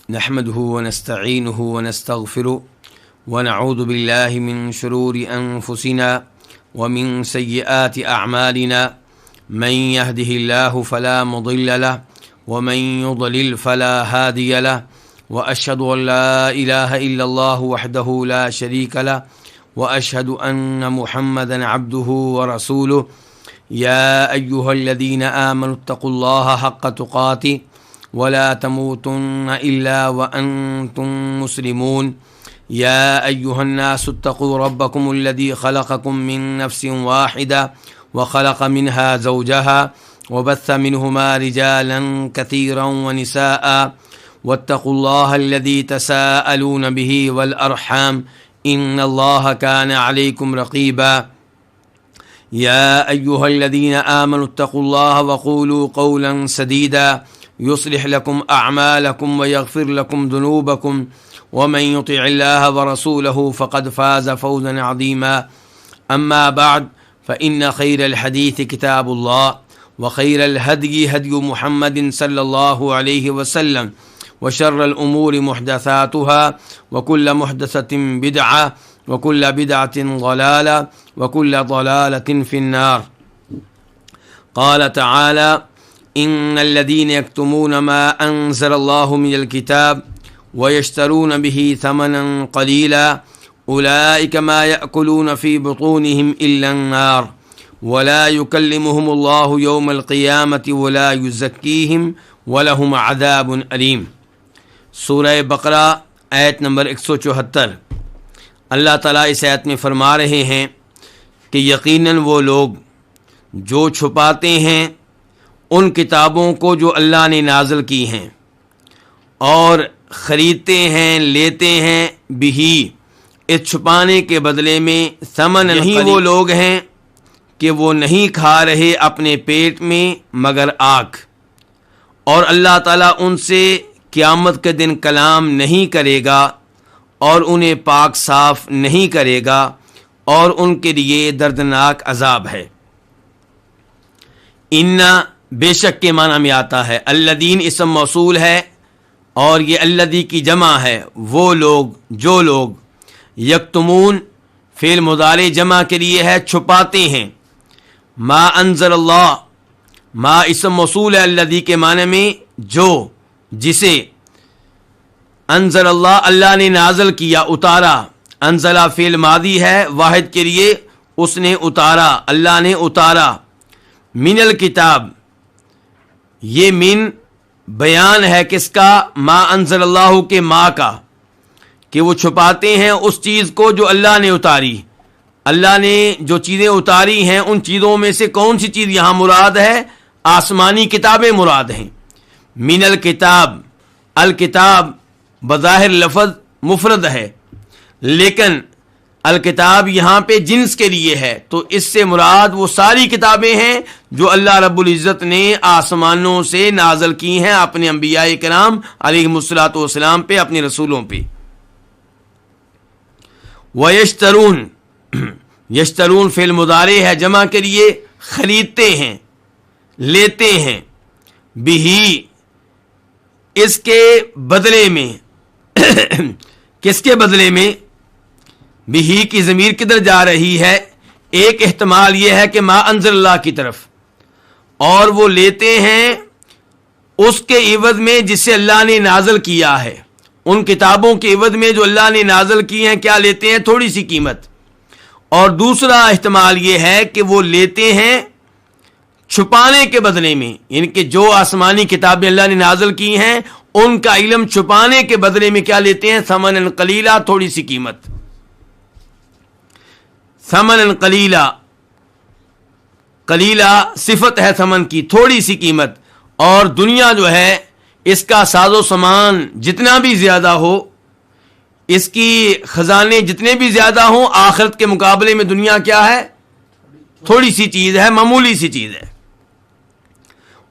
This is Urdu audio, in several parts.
نحمده ونستعينه ونستغفره ونعوذ بالله من شرور أنفسنا ومن سيئات أعمالنا من يهده الله فلا مضل له ومن يضلل فلا هادي له وأشهد أن لا إله إلا الله وحده لا شريك له وأشهد أن محمدا عبده ورسوله يا أيها الذين آمنوا اتقوا الله حق تقاته ولا تموتن إلا وأنتم مسلمون يا أيها الناس اتقوا ربكم الذي خلقكم من نفس واحدة وخلق منها زوجها وبث منهما رجالا كثيرا ونساء واتقوا الله الذي تساءلون به والأرحام إن الله كان عليكم رقيبا يا أيها الذين آمنوا اتقوا الله وقولوا قولا سديدا يصلح لكم أعمالكم ويغفر لكم ذنوبكم ومن يطع الله ورسوله فقد فاز فوزا عظيما أما بعد فإن خير الحديث كتاب الله وخير الهدي هدي محمد صلى الله عليه وسلم وشر الأمور محدثاتها وكل محدثة بدعة وكل بدعة ضلالة وكل ضلالة في النار. قال تعالى: إن الذين يكتمون ما أنزل الله من الكتاب ويشترون به ثمنا قليلا أولئك ما يأكلون في بطونهم إلا النار ولا يكلمهم الله يوم القيامة ولا يزكيهم ولهم عذاب أليم. سورہ بقرہ آیت نمبر 174. اللہ تعالیٰ اس آیت میں فرما رہے ہیں کہ یقیناً وہ لوگ جو چھپاتے ہیں ان کتابوں کو جو اللہ نے نازل کی ہیں اور خریدتے ہیں لیتے ہیں بھی اس چھپانے کے بدلے میں ثمن. نہیں وہ لوگ ہیں کہ وہ نہیں کھا رہے اپنے پیٹ میں مگر آگ، اور اللہ تعالیٰ ان سے قیامت کے دن کلام نہیں کرے گا اور انہیں پاک صاف نہیں کرے گا اور ان کے لیے دردناک عذاب ہے. انا بے شک کے معنی میں آتا ہے. الذین اسم موصول ہے اور یہ الذی کی جمع ہے. وہ لوگ جو لوگ، یکتمون فعل مضارع جمع کے لیے ہے چھپاتے ہیں. ما انزل اللہ، ما اسم موصول ہے الذی کے معنی میں جو، جسے، انزل اللہ اللہ نے نازل کیا اتارا. انزلہ فعل ماضی ہے واحد کے لیے، اس نے اتارا، اللہ نے اتارا. من الکتاب، یہ من بیان ہے کس کا؟ ما انزل اللہ کے ما کا، کہ وہ چھپاتے ہیں اس چیز کو جو اللہ نے اتاری. اللہ نے جو چیزیں اتاری ہیں ان چیزوں میں سے کون سی چیز یہاں مراد ہے؟ آسمانی کتابیں مراد ہیں. من الکتاب، الکتاب بظاہر لفظ مفرد ہے لیکن الکتاب یہاں پہ جنس کے لیے ہے، تو اس سے مراد وہ ساری کتابیں ہیں جو اللہ رب العزت نے آسمانوں سے نازل کی ہیں اپنے انبیاء کرام علیہم الصلوۃ والسلام پہ، اپنے رسولوں پہ. وَيَشْتَرُونَ، یشترون فعل مضارع ہے جمع کے لیے، خریدتے ہیں، لیتے ہیں. بھی، اس کے بدلے میں کس کے بدلے میں؟ بھی کی ضمیر کدھر جا رہی ہے؟ ایک احتمال یہ ہے کہ ما انزل اللہ کی طرف، اور وہ لیتے ہیں اس کے عوض میں جسے اللہ نے نازل کیا ہے. ان کتابوں کے عوض میں جو اللہ نے نازل کی ہیں کیا لیتے ہیں؟ تھوڑی سی قیمت. اور دوسرا احتمال یہ ہے کہ وہ لیتے ہیں چھپانے کے بدلے میں، یعنی کہ جو آسمانی کتابیں اللہ نے نازل کی ہیں ان کا علم چھپانے کے بدلے میں کیا لیتے ہیں؟ ثمنًا قلیلا، تھوڑی سی قیمت. ثمنًا قلیلا، قلیلا صفت ہے ثمن کی، تھوڑی سی قیمت. اور دنیا جو ہے اس کا ساز و سامان جتنا بھی زیادہ ہو، اس کی خزانے جتنے بھی زیادہ ہوں، آخرت کے مقابلے میں دنیا کیا ہے؟ تھوڑی سی چیز ہے، معمولی سی چیز ہے.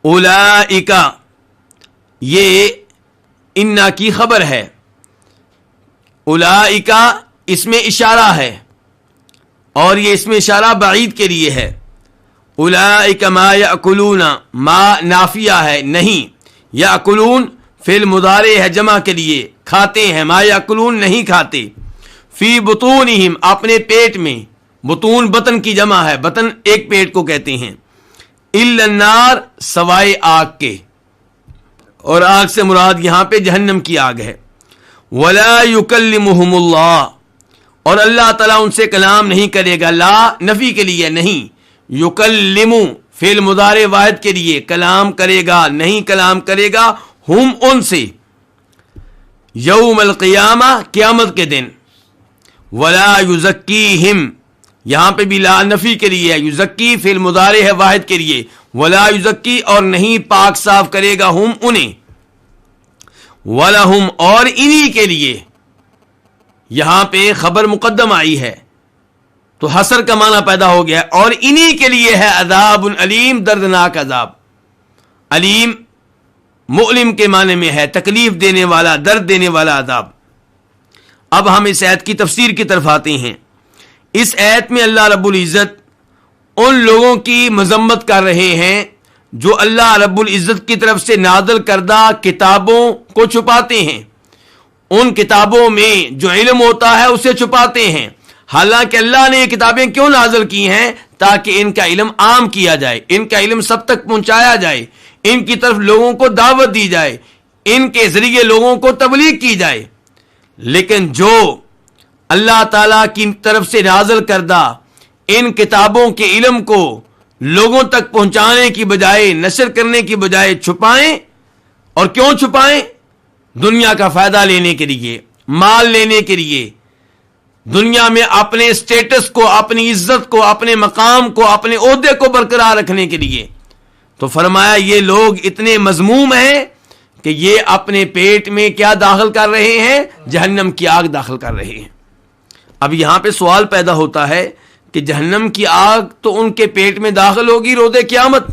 اولئک، یہ انا کی خبر ہے. اولئک اس میں اشارہ ہے اور یہ اس میں اشارہ بعید کے لیے ہے. اولئک ما یاکلون، ما نافیہ ہے نہیں، یاکلون فعل مضارع ہے جمع کے لیے، کھاتے ہیں، ما یاکلون نہیں کھاتے، فی بطونہم اپنے پیٹ میں، بطون بطن کی جمع ہے، بطن ایک پیٹ کو کہتے ہیں، الا النار سوائے آگ کے، اور آگ سے مراد یہاں پہ جہنم کی آگ ہے، ولا یکلمہم اللہ اور اللہ تعالیٰ ان سے کلام نہیں کرے گا، لا نفی کے لیے نہیں، یکلم فعل مضارع واحد کے لیے، کلام کرے گا نہیں کلام کرے گا، ہم ان سے، یوم القیامہ قیامت کے دن، ولا یزکیہم یہاں پہ بھی لا نفی کے لیے ہے، یزکی فعل مضارع ہے واحد کے لیے، ولا یزکی اور نہیں پاک صاف کرے گا ہم انہیں، ولہم اور انہی کے لیے، یہاں پہ خبر مقدم آئی ہے تو حسر کا معنی پیدا ہو گیا، اور انہی کے لیے ہے عذاب علیم دردناک عذاب، علیم مؤلم کے معنی میں ہے تکلیف دینے والا، درد دینے والا عذاب۔ اب ہم اس آیت کی تفسیر کی طرف آتے ہیں۔ اس آیت میں اللہ رب العزت ان لوگوں کی مذمت کر رہے ہیں جو اللہ رب العزت کی طرف سے نازل کردہ کتابوں کو چھپاتے ہیں، ان کتابوں میں جو علم ہوتا ہے اسے چھپاتے ہیں، حالانکہ اللہ نے یہ کتابیں کیوں نازل کی ہیں؟ تاکہ ان کا علم عام کیا جائے، ان کا علم سب تک پہنچایا جائے، ان کی طرف لوگوں کو دعوت دی جائے، ان کے ذریعے لوگوں کو تبلیغ کی جائے۔ لیکن جو اللہ تعالیٰ کی طرف سے نازل کردہ ان کتابوں کے علم کو لوگوں تک پہنچانے کی بجائے، نشر کرنے کی بجائے چھپائیں، اور کیوں چھپائیں؟ دنیا کا فائدہ لینے کے لیے، مال لینے کے لیے، دنیا میں اپنے اسٹیٹس کو، اپنی عزت کو، اپنے مقام کو، اپنے عہدے کو برقرار رکھنے کے لیے۔ تو فرمایا یہ لوگ اتنے مذموم ہیں کہ یہ اپنے پیٹ میں کیا داخل کر رہے ہیں؟ جہنم کی آگ داخل کر رہے ہیں۔ اب یہاں پہ سوال پیدا ہوتا ہے کہ جہنم کی آگ تو ان کے پیٹ میں داخل ہوگی روز قیامت،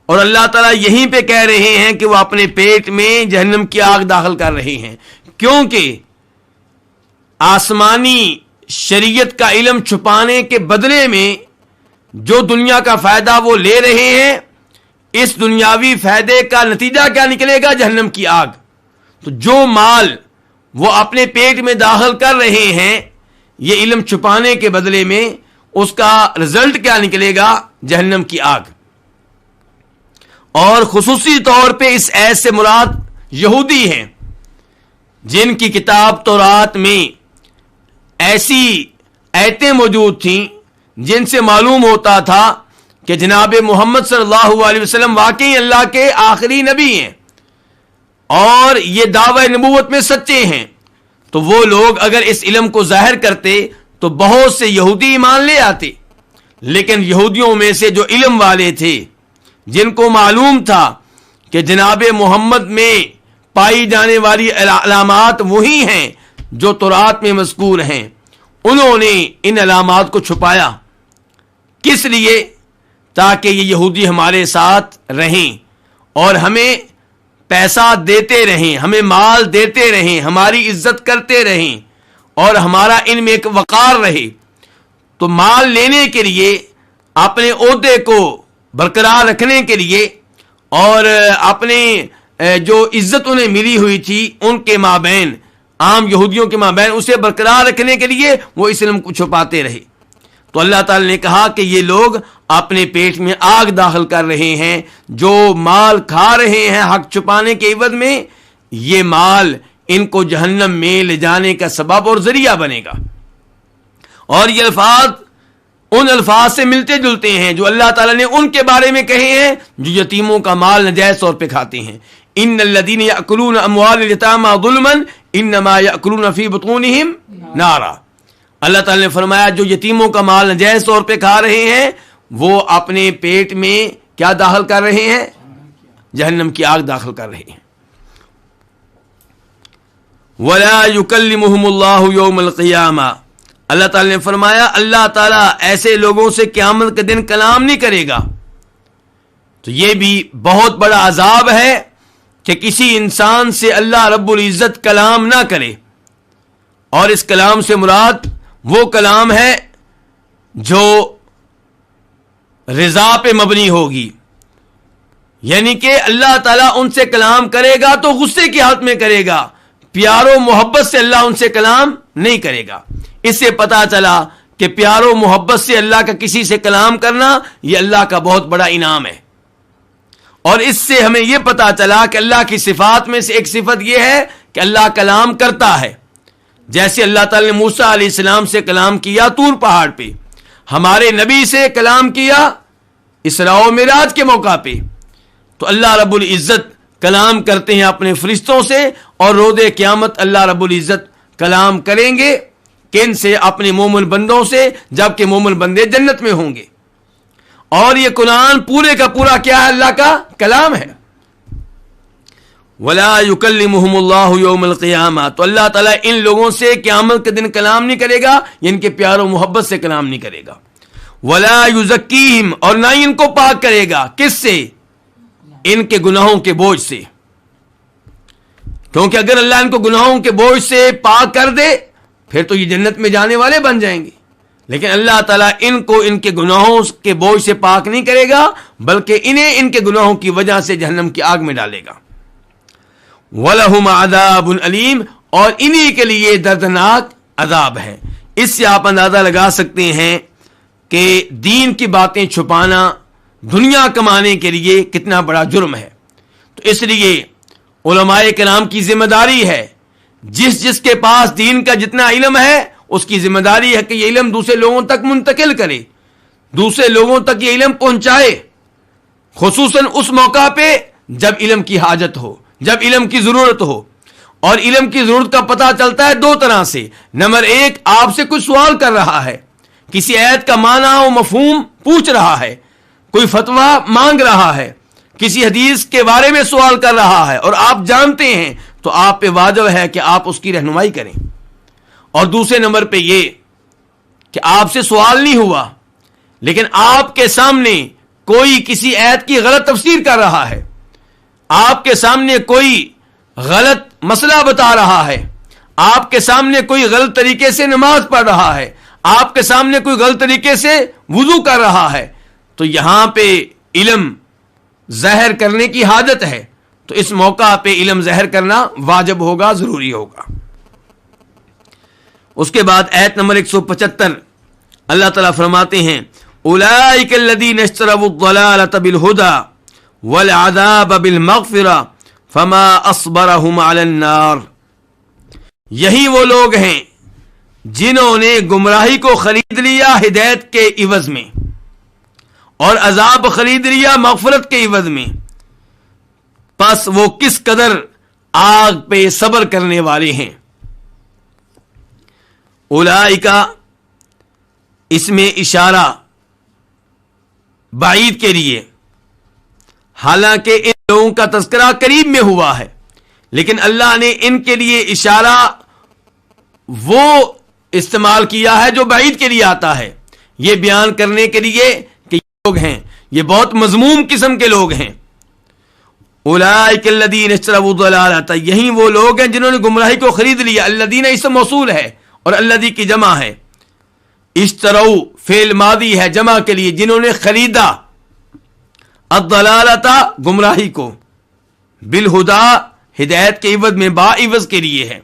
اور اللہ تعالیٰ یہیں پہ کہہ رہے ہیں کہ وہ اپنے پیٹ میں جہنم کی آگ داخل کر رہے ہیں، کیونکہ آسمانی شریعت کا علم چھپانے کے بدلے میں جو دنیا کا فائدہ وہ لے رہے ہیں، اس دنیاوی فائدے کا نتیجہ کیا نکلے گا؟ جہنم کی آگ۔ تو جو مال وہ اپنے پیٹ میں داخل کر رہے ہیں یہ علم چھپانے کے بدلے میں، اس کا رزلٹ کیا نکلے گا؟ جہنم کی آگ۔ اور خصوصی طور پہ اس آیت سے مراد یہودی ہیں جن کی کتاب تورات میں ایسی آیتیں موجود تھیں جن سے معلوم ہوتا تھا کہ جناب محمد صلی اللہ علیہ وسلم واقعی اللہ کے آخری نبی ہیں اور یہ دعوی نبوت میں سچے ہیں۔ تو وہ لوگ اگر اس علم کو ظاہر کرتے تو بہت سے یہودی ایمان لے آتے، لیکن یہودیوں میں سے جو علم والے تھے، جن کو معلوم تھا کہ جناب محمد میں پائی جانے والی علامات وہی ہیں جو تورات میں مذکور ہیں، انہوں نے ان علامات کو چھپایا۔ کس لیے؟ تاکہ یہ یہودی ہمارے ساتھ رہیں اور ہمیں پیسہ دیتے رہیں، ہمیں مال دیتے رہیں، ہماری عزت کرتے رہیں اور ہمارا ان میں ایک وقار رہے۔ تو مال لینے کے لیے، اپنے عہدے کو برقرار رکھنے کے لیے، اور اپنے جو عزت انہیں ملی ہوئی تھی ان کے مابین، عام یہودیوں کے مابین، اسے برقرار رکھنے کے لیے وہ اس علم کو چھپاتے رہے۔ تو اللہ تعالی نے کہا کہ یہ لوگ اپنے پیٹ میں آگ داخل کر رہے ہیں، جو مال کھا رہے ہیں حق چھپانے کے عوض میں، یہ مال ان کو جہنم میں لے جانے کا سبب اور ذریعہ بنے گا۔ اور یہ الفاظ ان الفاظ سے ملتے جلتے ہیں جو اللہ تعالیٰ نے ان کے بارے میں کہے ہیں جو یتیموں کا مال ناجائز طور پہ کھاتے ہیں۔ ان الذین یأکلون اموال الیتامی ظلما انما یأکلون فی بطونہم نارا۔ اللہ تعالیٰ نے فرمایا جو یتیموں کا مال ناجائز طور پہ کھا رہے ہیں وہ اپنے پیٹ میں کیا داخل کر رہے ہیں؟ جہنم کی آگ داخل کر رہے ہیں۔ وَلَا يُكَلِّمُهُمُ اللَّهُ يَوْمَ الْقِيَامَةِ، اللہ تعالیٰ نے فرمایا اللہ تعالیٰ ایسے لوگوں سے قیامت کے دن کلام نہیں کرے گا۔ تو یہ بھی بہت بڑا عذاب ہے کہ کسی انسان سے اللہ رب العزت کلام نہ کرے، اور اس کلام سے مراد وہ کلام ہے جو رضا پہ مبنی ہوگی، یعنی کہ اللہ تعالیٰ ان سے کلام کرے گا تو غصے کی حالت میں کرے گا، پیار و محبت سے اللہ ان سے کلام نہیں کرے گا۔ اس سے پتا چلا کہ پیار و محبت سے اللہ کا کسی سے کلام کرنا یہ اللہ کا بہت بڑا انعام ہے۔ اور اس سے ہمیں یہ پتا چلا کہ اللہ کی صفات میں سے ایک صفت یہ ہے کہ اللہ کلام کرتا ہے۔ جیسے اللہ تعالی نے موسیٰ علیہ السلام سے کلام کیا طور پہاڑ پہ، ہمارے نبی سے کلام کیا اسراء و معراج کے موقع پہ، تو اللہ رب العزت کلام کرتے ہیں اپنے فرشتوں سے، اور روز قیامت اللہ رب العزت کلام کریں گے کن سے؟ اپنے مومن بندوں سے، جبکہ مومن بندے جنت میں ہوں گے۔ اور یہ قرآن پورے کا پورا کیا ہے؟ اللہ کا کلام ہے۔ وَلَا يُكَلِّمُهُمُ اللَّهُ يَوْمَ الْقِيَامَةِ، تو اللہ تعالیٰ ان لوگوں سے قیامت کے دن کلام نہیں کرے گا، ان کے پیار و محبت سے کلام نہیں کرے گا۔ وَلَا يُزَكِّيهِمْ، اور نہ ہی ان کو پاک کرے گا، کس سے؟ ان کے گناہوں کے بوجھ سے، کیونکہ اگر اللہ ان کو گناہوں کے بوجھ سے پاک کر دے پھر تو یہ جنت میں جانے والے بن جائیں گے، لیکن اللہ تعالیٰ ان کو ان کے گناہوں کے بوجھ سے پاک نہیں کرے گا، بلکہ انہیں ان کے گناہوں کی وجہ سے جہنم کی آگ میں ڈالے گا۔ وَلَهُمْ عَذَابٌ عَلِيمٌ، اور انہی کے لیے دردناک عذاب ہے۔ اس سے آپ اندازہ لگا سکتے ہیں کہ دین کی باتیں چھپانا دنیا کمانے کے لیے کتنا بڑا جرم ہے۔ تو اس لیے علماء کرام کی ذمہ داری ہے، جس کے پاس دین کا جتنا علم ہے اس کی ذمہ داری ہے کہ یہ علم دوسرے لوگوں تک منتقل کرے، دوسرے لوگوں تک یہ علم پہنچائے، خصوصاً اس موقع پہ جب علم کی حاجت ہو، جب علم کی ضرورت ہو۔ اور علم کی ضرورت کا پتہ چلتا ہے دو طرح سے۔ نمبر ایک، آپ سے کوئی سوال کر رہا ہے، کسی آیت کا معنی و مفہوم پوچھ رہا ہے، کوئی فتویٰ مانگ رہا ہے، کسی حدیث کے بارے میں سوال کر رہا ہے اور آپ جانتے ہیں تو آپ پہ واجب ہے کہ آپ اس کی رہنمائی کریں۔ اور دوسرے نمبر پہ یہ کہ آپ سے سوال نہیں ہوا لیکن آپ کے سامنے کوئی کسی آیت کی غلط تفسیر کر رہا ہے، آپ کے سامنے کوئی غلط مسئلہ بتا رہا ہے، آپ کے سامنے کوئی غلط طریقے سے نماز پڑھ رہا ہے، آپ کے سامنے کوئی غلط طریقے سے وضو کر رہا ہے، تو یہاں پہ علم ظاہر کرنے کی حاجت ہے، تو اس موقع پہ علم ظاہر کرنا واجب ہوگا، ضروری ہوگا۔ اس کے بعد آیت نمبر 175 اللہ تعالیٰ فرماتے ہیں اولئک الذین اشتروا الضلالۃ بالہدی والعذاب بالمغفرہ فما اصبرهم علی النار، یہی وہ لوگ ہیں جنہوں نے گمراہی کو خرید لیا ہدایت کے عوض میں اور عذاب خرید لیا مغفرت کے عوض میں، پس وہ کس قدر آگ پہ صبر کرنے والے ہیں۔ اولئکا اس میں اشارہ بعید کے لیے، حالانکہ ان لوگوں کا تذکرہ قریب میں ہوا ہے، لیکن اللہ نے ان کے لیے اشارہ وہ استعمال کیا ہے جو بعید کے لیے آتا ہے، یہ بیان کرنے کے لیے کہ یہ لوگ ہیں، یہ بہت مذموم قسم کے لوگ ہیں۔ اولئک الذین اشتروا الضلالۃ، یہی وہ لوگ ہیں جنہوں نے گمراہی کو خرید لیا۔ الذین اسم موصول ہے اور الذی کی جمع ہے، اشتروا فعل ماضی ہے جمع کے لیے، جنہوں نے خریدا الضلالۃ گمراہی کو، بالہدا ہدایت کے عوض میں با عوض کے لیے ہے،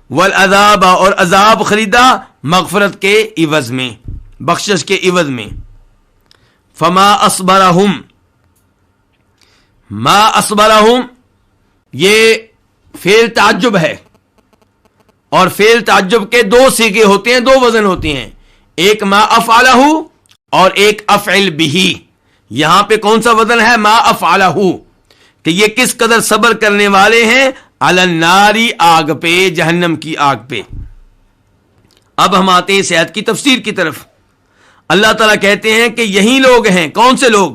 والعذاب اور عذاب خریدا مغفرت کے عوض میں، بخشش کے عوض میں۔ فما اصبرہم، ما اصبرہم یہ فعل تعجب ہے، اور فعل تعجب کے دو صیغے ہوتے ہیں، دو وزن ہوتے ہیں، ایک ما افعلہ اور ایک افعل بہ۔ یہاں پہ کون سا وزن ہے؟ ما افعلہ، کہ یہ کس قدر صبر کرنے والے ہیں علی النار، آگ پہ، جہنم کی آگ پہ۔ اب ہم آتے ہیں اس آیت کی تفسیر کی طرف۔ اللہ تعالیٰ کہتے ہیں کہ یہی لوگ ہیں، کون سے لوگ؟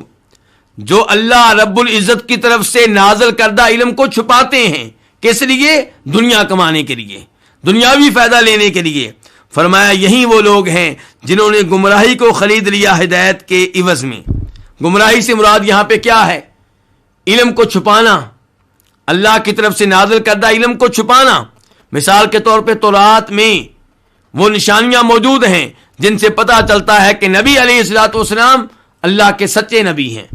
جو اللہ رب العزت کی طرف سے نازل کردہ علم کو چھپاتے ہیں، کس لیے؟ دنیا کمانے کے لیے، دنیاوی فائدہ لینے کے لیے۔ فرمایا یہی وہ لوگ ہیں جنہوں نے گمراہی کو خرید لیا ہدایت کے عوض میں۔ گمراہی سے مراد یہاں پہ کیا ہے؟ علم کو چھپانا، اللہ کی طرف سے نازل کردہ علم کو چھپانا۔ مثال کے طور پہ تورات میں وہ نشانیاں موجود ہیں جن سے پتہ چلتا ہے کہ نبی علیہ الصلوۃ والسلام اللہ کے سچے نبی ہیں۔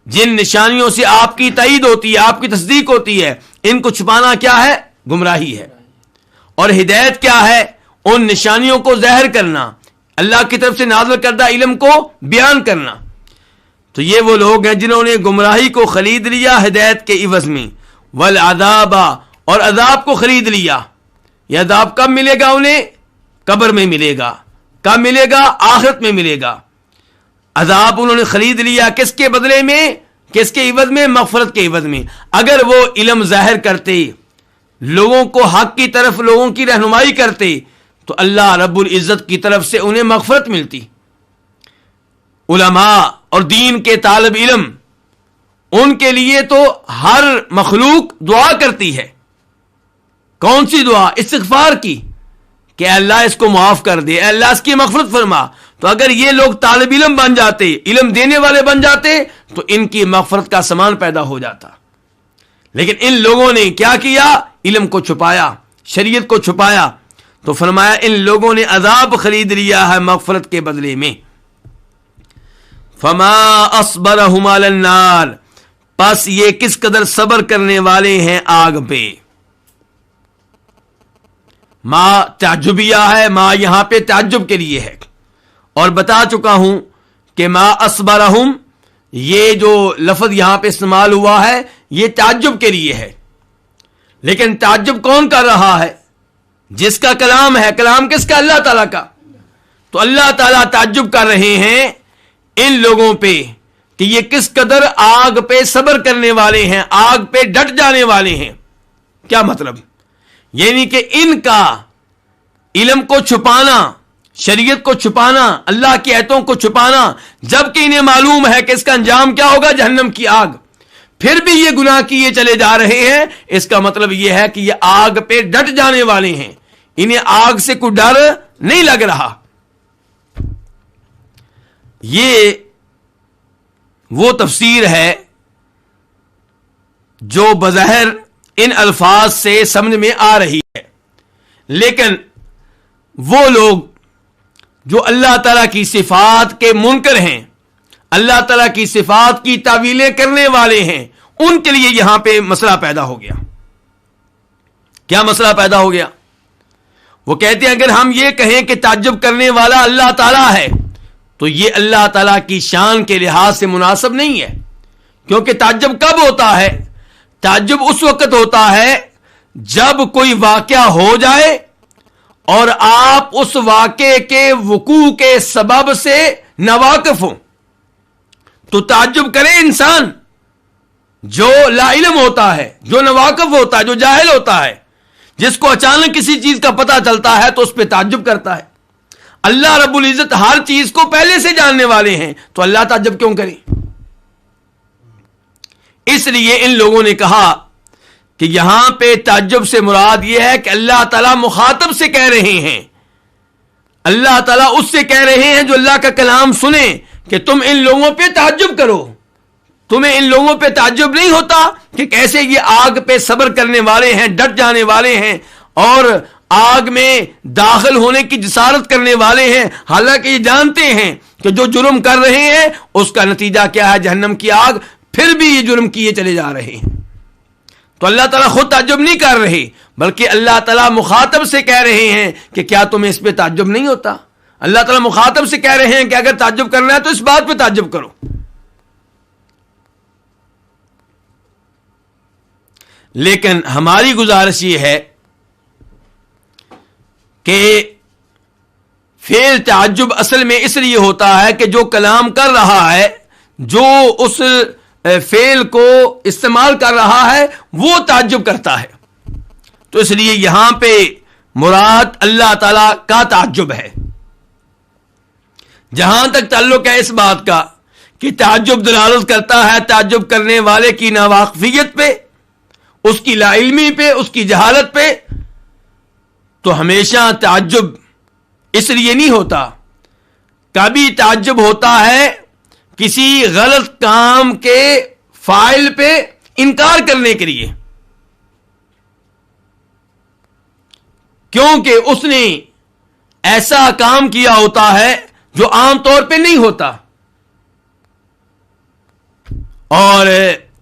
جن نشانیوں سے آپ کی تائید ہوتی ہے، آپ کی تصدیق ہوتی ہے، ان کو چھپانا کیا ہے؟ گمراہی ہے۔ اور ہدایت کیا ہے؟ ان نشانیوں کو ظاہر کرنا، اللہ کی طرف سے نازل کردہ علم کو بیان کرنا۔ تو یہ وہ لوگ ہیں جنہوں نے گمراہی کو خرید لیا ہدایت کے عوض میں، والعذاب، اور عذاب کو خرید لیا۔ یہ عذاب کب ملے گا انہیں؟ قبر میں ملے گا۔ کب ملے گا؟ آخرت میں ملے گا۔ عذاب انہوں نے خرید لیا کس کے بدلے میں؟ کس کے عوض میں؟ مغفرت کے عوض میں۔ اگر وہ علم ظاہر کرتے، لوگوں کو حق کی طرف لوگوں کی رہنمائی کرتے، تو اللہ رب العزت کی طرف سے انہیں مغفرت ملتی۔ علماء اور دین کے طالب علم، ان کے لیے تو ہر مخلوق دعا کرتی ہے۔ کون سی دعا؟ استغفار کی، کہ اے اللہ اس کو معاف کر دے، اے اللہ اس کی مغفرت فرما۔ تو اگر یہ لوگ طالب علم بن جاتے، علم دینے والے بن جاتے، تو ان کی مغفرت کا سامان پیدا ہو جاتا۔ لیکن ان لوگوں نے کیا کیا؟ علم کو چھپایا، شریعت کو چھپایا۔ تو فرمایا ان لوگوں نے عذاب خرید لیا ہے مغفرت کے بدلے میں۔ فما اصبرهم علی النار، پس یہ کس قدر صبر کرنے والے ہیں آگ پہ۔ ما تعجبیہ ہے، ما یہاں پہ تعجب کے لیے ہے، اور بتا چکا ہوں کہ ما اصبرهم، یہ جو لفظ یہاں پہ استعمال ہوا ہے یہ تعجب کے لیے ہے۔ لیکن تعجب کون کر رہا ہے؟ جس کا کلام ہے۔ کلام کس کا؟ اللہ تعالیٰ کا۔ تو اللہ تعالیٰ تعجب کر رہے ہیں ان لوگوں پہ کہ یہ کس قدر آگ پہ صبر کرنے والے ہیں، آگ پہ ڈٹ جانے والے ہیں۔ کیا مطلب؟ یعنی کہ ان کا علم کو چھپانا، شریعت کو چھپانا، اللہ کی آیتوں کو چھپانا، جبکہ انہیں معلوم ہے کہ اس کا انجام کیا ہوگا؟ جہنم کی آگ، پھر بھی یہ گناہ کیے چلے جا رہے ہیں۔ اس کا مطلب یہ ہے کہ یہ آگ پہ ڈٹ جانے والے ہیں، انہیں آگ سے کوئی ڈر نہیں لگ رہا۔ یہ وہ تفسیر ہے جو بظاہر ان الفاظ سے سمجھ میں آ رہی ہے، لیکن وہ لوگ جو اللہ تعالیٰ کی صفات کے منکر ہیں، اللہ تعالیٰ کی صفات کی تعویلیں کرنے والے ہیں، ان کے لیے یہاں پہ مسئلہ پیدا ہو گیا۔ کیا مسئلہ پیدا ہو گیا؟ وہ کہتے ہیں اگر ہم یہ کہیں کہ تعجب کرنے والا اللہ تعالیٰ ہے تو یہ اللہ تعالیٰ کی شان کے لحاظ سے مناسب نہیں ہے، کیونکہ تعجب کب ہوتا ہے؟ تعجب اس وقت ہوتا ہے جب کوئی واقعہ ہو جائے اور آپ اس واقعے کے وقوع کے سبب سے ناواقف ہوں، تو تعجب کرے انسان۔ جو لا علم ہوتا ہے، جو ناواقف ہوتا ہے، جو جاہل ہوتا ہے، جس کو اچانک کسی چیز کا پتہ چلتا ہے تو اس پہ تعجب کرتا ہے۔ اللہ رب العزت ہر چیز کو پہلے سے جاننے والے ہیں، تو اللہ تعجب کیوں کریں؟ اس لیے ان لوگوں نے کہا کہ یہاں پہ تعجب سے مراد یہ ہے کہ اللہ تعالیٰ مخاطب سے کہہ رہے ہیں، اللہ تعالیٰ اس سے کہہ رہے ہیں جو اللہ کا کلام سنے کہ تم ان لوگوں پہ تعجب کرو۔ تمہیں ان لوگوں پہ تعجب نہیں ہوتا کہ کیسے یہ آگ پہ صبر کرنے والے ہیں، ڈٹ جانے والے ہیں، اور آگ میں داخل ہونے کی جسارت کرنے والے ہیں، حالانکہ یہ جانتے ہیں کہ جو جرم کر رہے ہیں اس کا نتیجہ کیا ہے؟ جہنم کی آگ، پھر بھی یہ جرم کیے چلے جا رہے ہیں۔ تو اللہ تعالیٰ خود تعجب نہیں کر رہے، بلکہ اللہ تعالیٰ مخاطب سے کہہ رہے ہیں کہ کیا تمہیں اس پہ تعجب نہیں ہوتا؟ اللہ تعالیٰ مخاطب سے کہہ رہے ہیں کہ اگر تعجب کرنا ہے تو اس بات پہ تعجب کرو۔ لیکن ہماری گزارش یہ ہے کہ فعل تعجب اصل میں اس لیے ہوتا ہے کہ جو کلام کر رہا ہے، جو اس فعل کو استعمال کر رہا ہے، وہ تعجب کرتا ہے۔ تو اس لیے یہاں پہ مراد اللہ تعالی کا تعجب ہے۔ جہاں تک تعلق ہے اس بات کا کہ تعجب دلالت کرتا ہے تعجب کرنے والے کی ناواقفیت پہ، اس کی لا علمی پہ، اس کی جہالت پہ، تو ہمیشہ تعجب اس لیے نہیں ہوتا۔ کبھی تعجب ہوتا ہے کسی غلط کام کے فاعل پہ انکار کرنے کے لیے، کیونکہ اس نے ایسا کام کیا ہوتا ہے جو عام طور پہ نہیں ہوتا، اور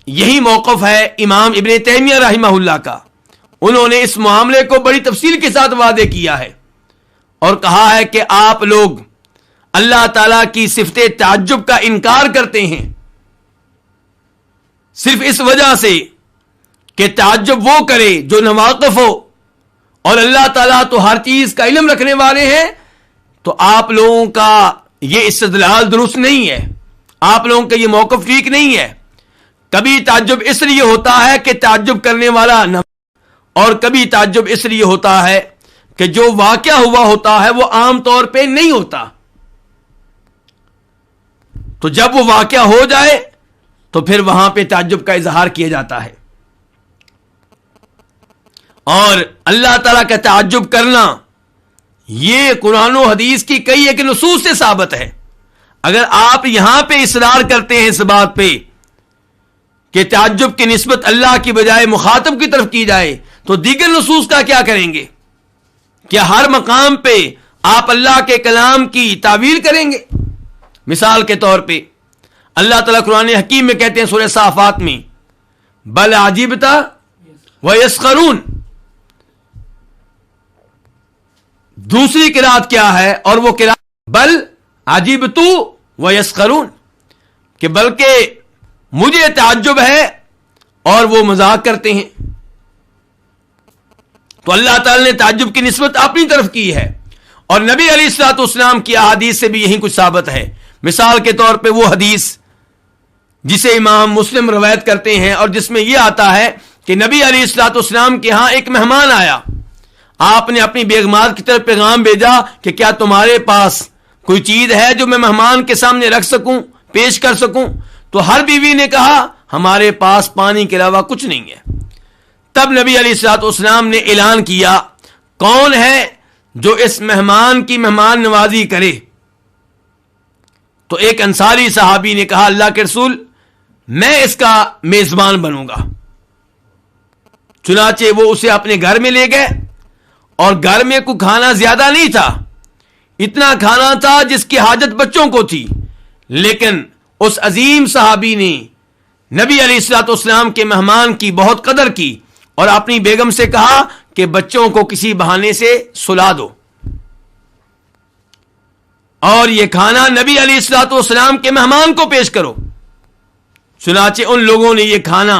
یہی موقف ہے امام ابن تیمیہ رحمہ اللہ کا. انہوں نے اس معاملے کو بڑی تفصیل کے ساتھ واضح کیا ہے اور کہا ہے کہ آپ لوگ اللہ تعالیٰ کی صفت تعجب کا انکار کرتے ہیں صرف اس وجہ سے کہ تعجب وہ کرے جو ناواقف ہو، اور اللہ تعالیٰ تو ہر چیز کا علم رکھنے والے ہیں. تو آپ لوگوں کا یہ استدلال درست نہیں ہے، آپ لوگوں کا یہ موقف ٹھیک نہیں ہے. کبھی تعجب اس لیے ہوتا ہے کہ تعجب کرنے والا نہ، اور کبھی تعجب اس لیے ہوتا ہے کہ جو واقعہ ہوا ہوتا ہے وہ عام طور پہ نہیں ہوتا. تو جب وہ واقعہ ہو جائے تو پھر وہاں پہ تعجب کا اظہار کیا جاتا ہے. اور اللہ تعالیٰ کا تعجب کرنا یہ قرآن و حدیث کی کئی ایک نصوص سے ثابت ہے. اگر آپ یہاں پہ اصرار کرتے ہیں اس بات پہ کہ تعجب کی نسبت اللہ کی بجائے مخاطب کی طرف کی جائے تو دیگر نصوص کا کیا کریں گے؟ کیا ہر مقام پہ آپ اللہ کے کلام کی تعویل کریں گے؟ مثال کے طور پہ اللہ تعالیٰ قرآن حکیم میں کہتے ہیں سورہ صافات میں بل عجبت ویسخرون. دوسری قرات کیا ہے؟ اور وہ قرات بل عجبت ویسخرون، کہ بلکہ مجھے تعجب ہے اور وہ مذاق کرتے ہیں. تو اللہ تعالی نے تعجب کی نسبت اپنی طرف کی ہے، اور نبی علیہ الصلوۃ والسلام کی احادیث سے بھی یہی کچھ ثابت ہے. مثال کے طور پہ وہ حدیث جسے امام مسلم روایت کرتے ہیں اور جس میں یہ آتا ہے کہ نبی علیہ الصلوۃ والسلام کے ہاں ایک مہمان آیا، آپ نے اپنی بیگمات کی طرف پیغام بھیجا کہ کیا تمہارے پاس کوئی چیز ہے جو میں مہمان کے سامنے رکھ سکوں، پیش کر سکوں؟ تو ہر بیوی نے کہا ہمارے پاس پانی کے علاوہ کچھ نہیں ہے. تب نبی علیہ الصلوۃ والسلام نے اعلان کیا کون ہے جو اس مہمان کی مہمان نوازی کرے؟ تو ایک انصاری صحابی نے کہا اللہ کے رسول میں اس کا میزبان بنوں گا. چنانچہ وہ اسے اپنے گھر میں لے گئے، اور گھر میں کوئی کھانا زیادہ نہیں تھا، اتنا کھانا تھا جس کی حاجت بچوں کو تھی، لیکن اس عظیم صحابی نے نبی علیہ الصلوۃ والسلام کے مہمان کی بہت قدر کی اور اپنی بیگم سے کہا کہ بچوں کو کسی بہانے سے سلا دو، اور یہ کھانا نبی علیہ الصلوۃ والسلام کے مہمان کو پیش کرو. چنانچہ ان لوگوں نے یہ کھانا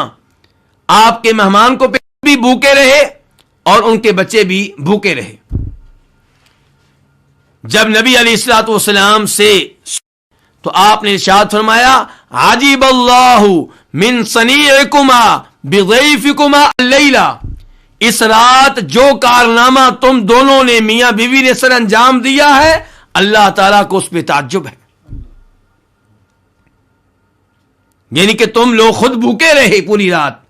آپ کے مہمان کو بھی بھوکے رہے اور ان کے بچے بھی بھوکے رہے. جب نبی علیہ الصلوۃ والسلام سے تو آپ نے ارشاد فرمایا عجیب اللہ من صنیعکما بضیفکما اللیلہ، اس رات جو کارنامہ تم دونوں نے میاں بیوی نے سر انجام دیا ہے اللہ تعالیٰ کو اس پہ تعجب ہے. یعنی کہ تم لوگ خود بھوکے رہے پوری رات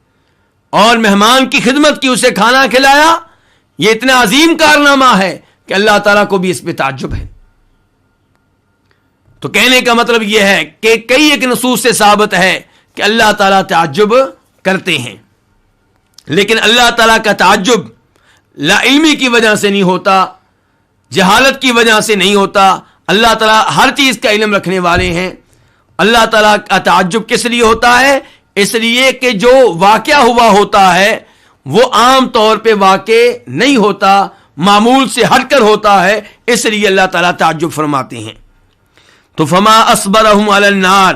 اور مہمان کی خدمت کی، اسے کھانا کھلایا، یہ اتنا عظیم کارنامہ ہے کہ اللہ تعالیٰ کو بھی اس پہ تعجب ہے. تو کہنے کا مطلب یہ ہے کہ کئی ایک نصوص سے ثابت ہے کہ اللہ تعالیٰ تعجب کرتے ہیں، لیکن اللہ تعالیٰ کا تعجب لا علمی کی وجہ سے نہیں ہوتا، جہالت کی وجہ سے نہیں ہوتا. اللہ تعالیٰ ہر چیز کا علم رکھنے والے ہیں. اللہ تعالیٰ کا تعجب کس لیے ہوتا ہے؟ اس لیے کہ جو واقعہ ہوا ہوتا ہے وہ عام طور پہ واقع نہیں ہوتا، معمول سے ہٹ کر ہوتا ہے، اس لیے اللہ تعالیٰ تعجب فرماتے ہیں. تو فما اصبرهم علی النار،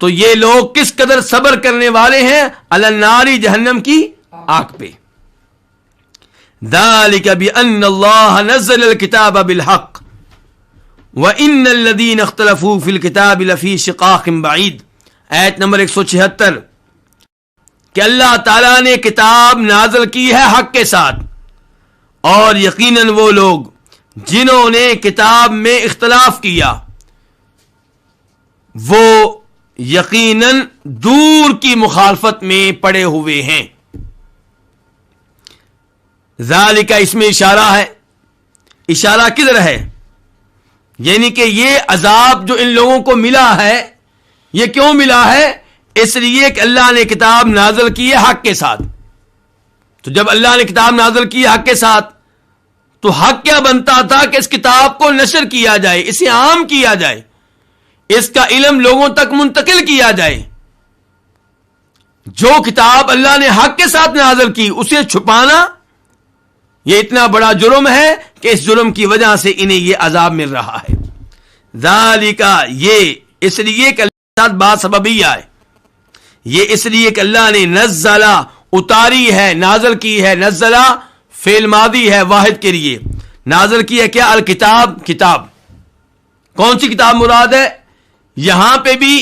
تو یہ لوگ کس قدر صبر کرنے والے ہیں علی النار، جہنم کی آگ پہ. ذالک بان اللہ نزل الکتاب بالحق وان الذین اختلفوا فی الکتاب لفی شقاق بعید. آیت نمبر 176 کہ اللہ تعالیٰ نے کتاب نازل کی ہے حق کے ساتھ، اور یقیناً وہ لوگ جنہوں نے کتاب میں اختلاف کیا وہ یقیناً دور کی مخالفت میں پڑے ہوئے ہیں. ذالک اس میں اشارہ ہے. اشارہ کدھر ہے؟ یعنی کہ یہ عذاب جو ان لوگوں کو ملا ہے یہ کیوں ملا ہے؟ اس لیے کہ اللہ نے کتاب نازل کی ہے حق کے ساتھ. تو جب اللہ نے کتاب نازل کی ہے حق کے ساتھ تو حق کیا بنتا تھا کہ اس کتاب کو نشر کیا جائے، اسے عام کیا جائے، اس کا علم لوگوں تک منتقل کیا جائے. جو کتاب اللہ نے حق کے ساتھ نازل کی اسے چھپانا یہ اتنا بڑا جرم ہے کہ اس جرم کی وجہ سے انہیں یہ عذاب مل رہا ہے. ذالک، یہ اس لیے کہ اللہ کے ساتھ بات سببیہ ہے، یہ اس لیے کہ اللہ نے نزلہ اتاری ہے، نازل کی ہے. نزلہ فعل ماضی ہے واحد کے لیے، نازل کی ہے کیا؟ الکتاب، کتاب. کون سی کتاب مراد ہے؟ یہاں پہ بھی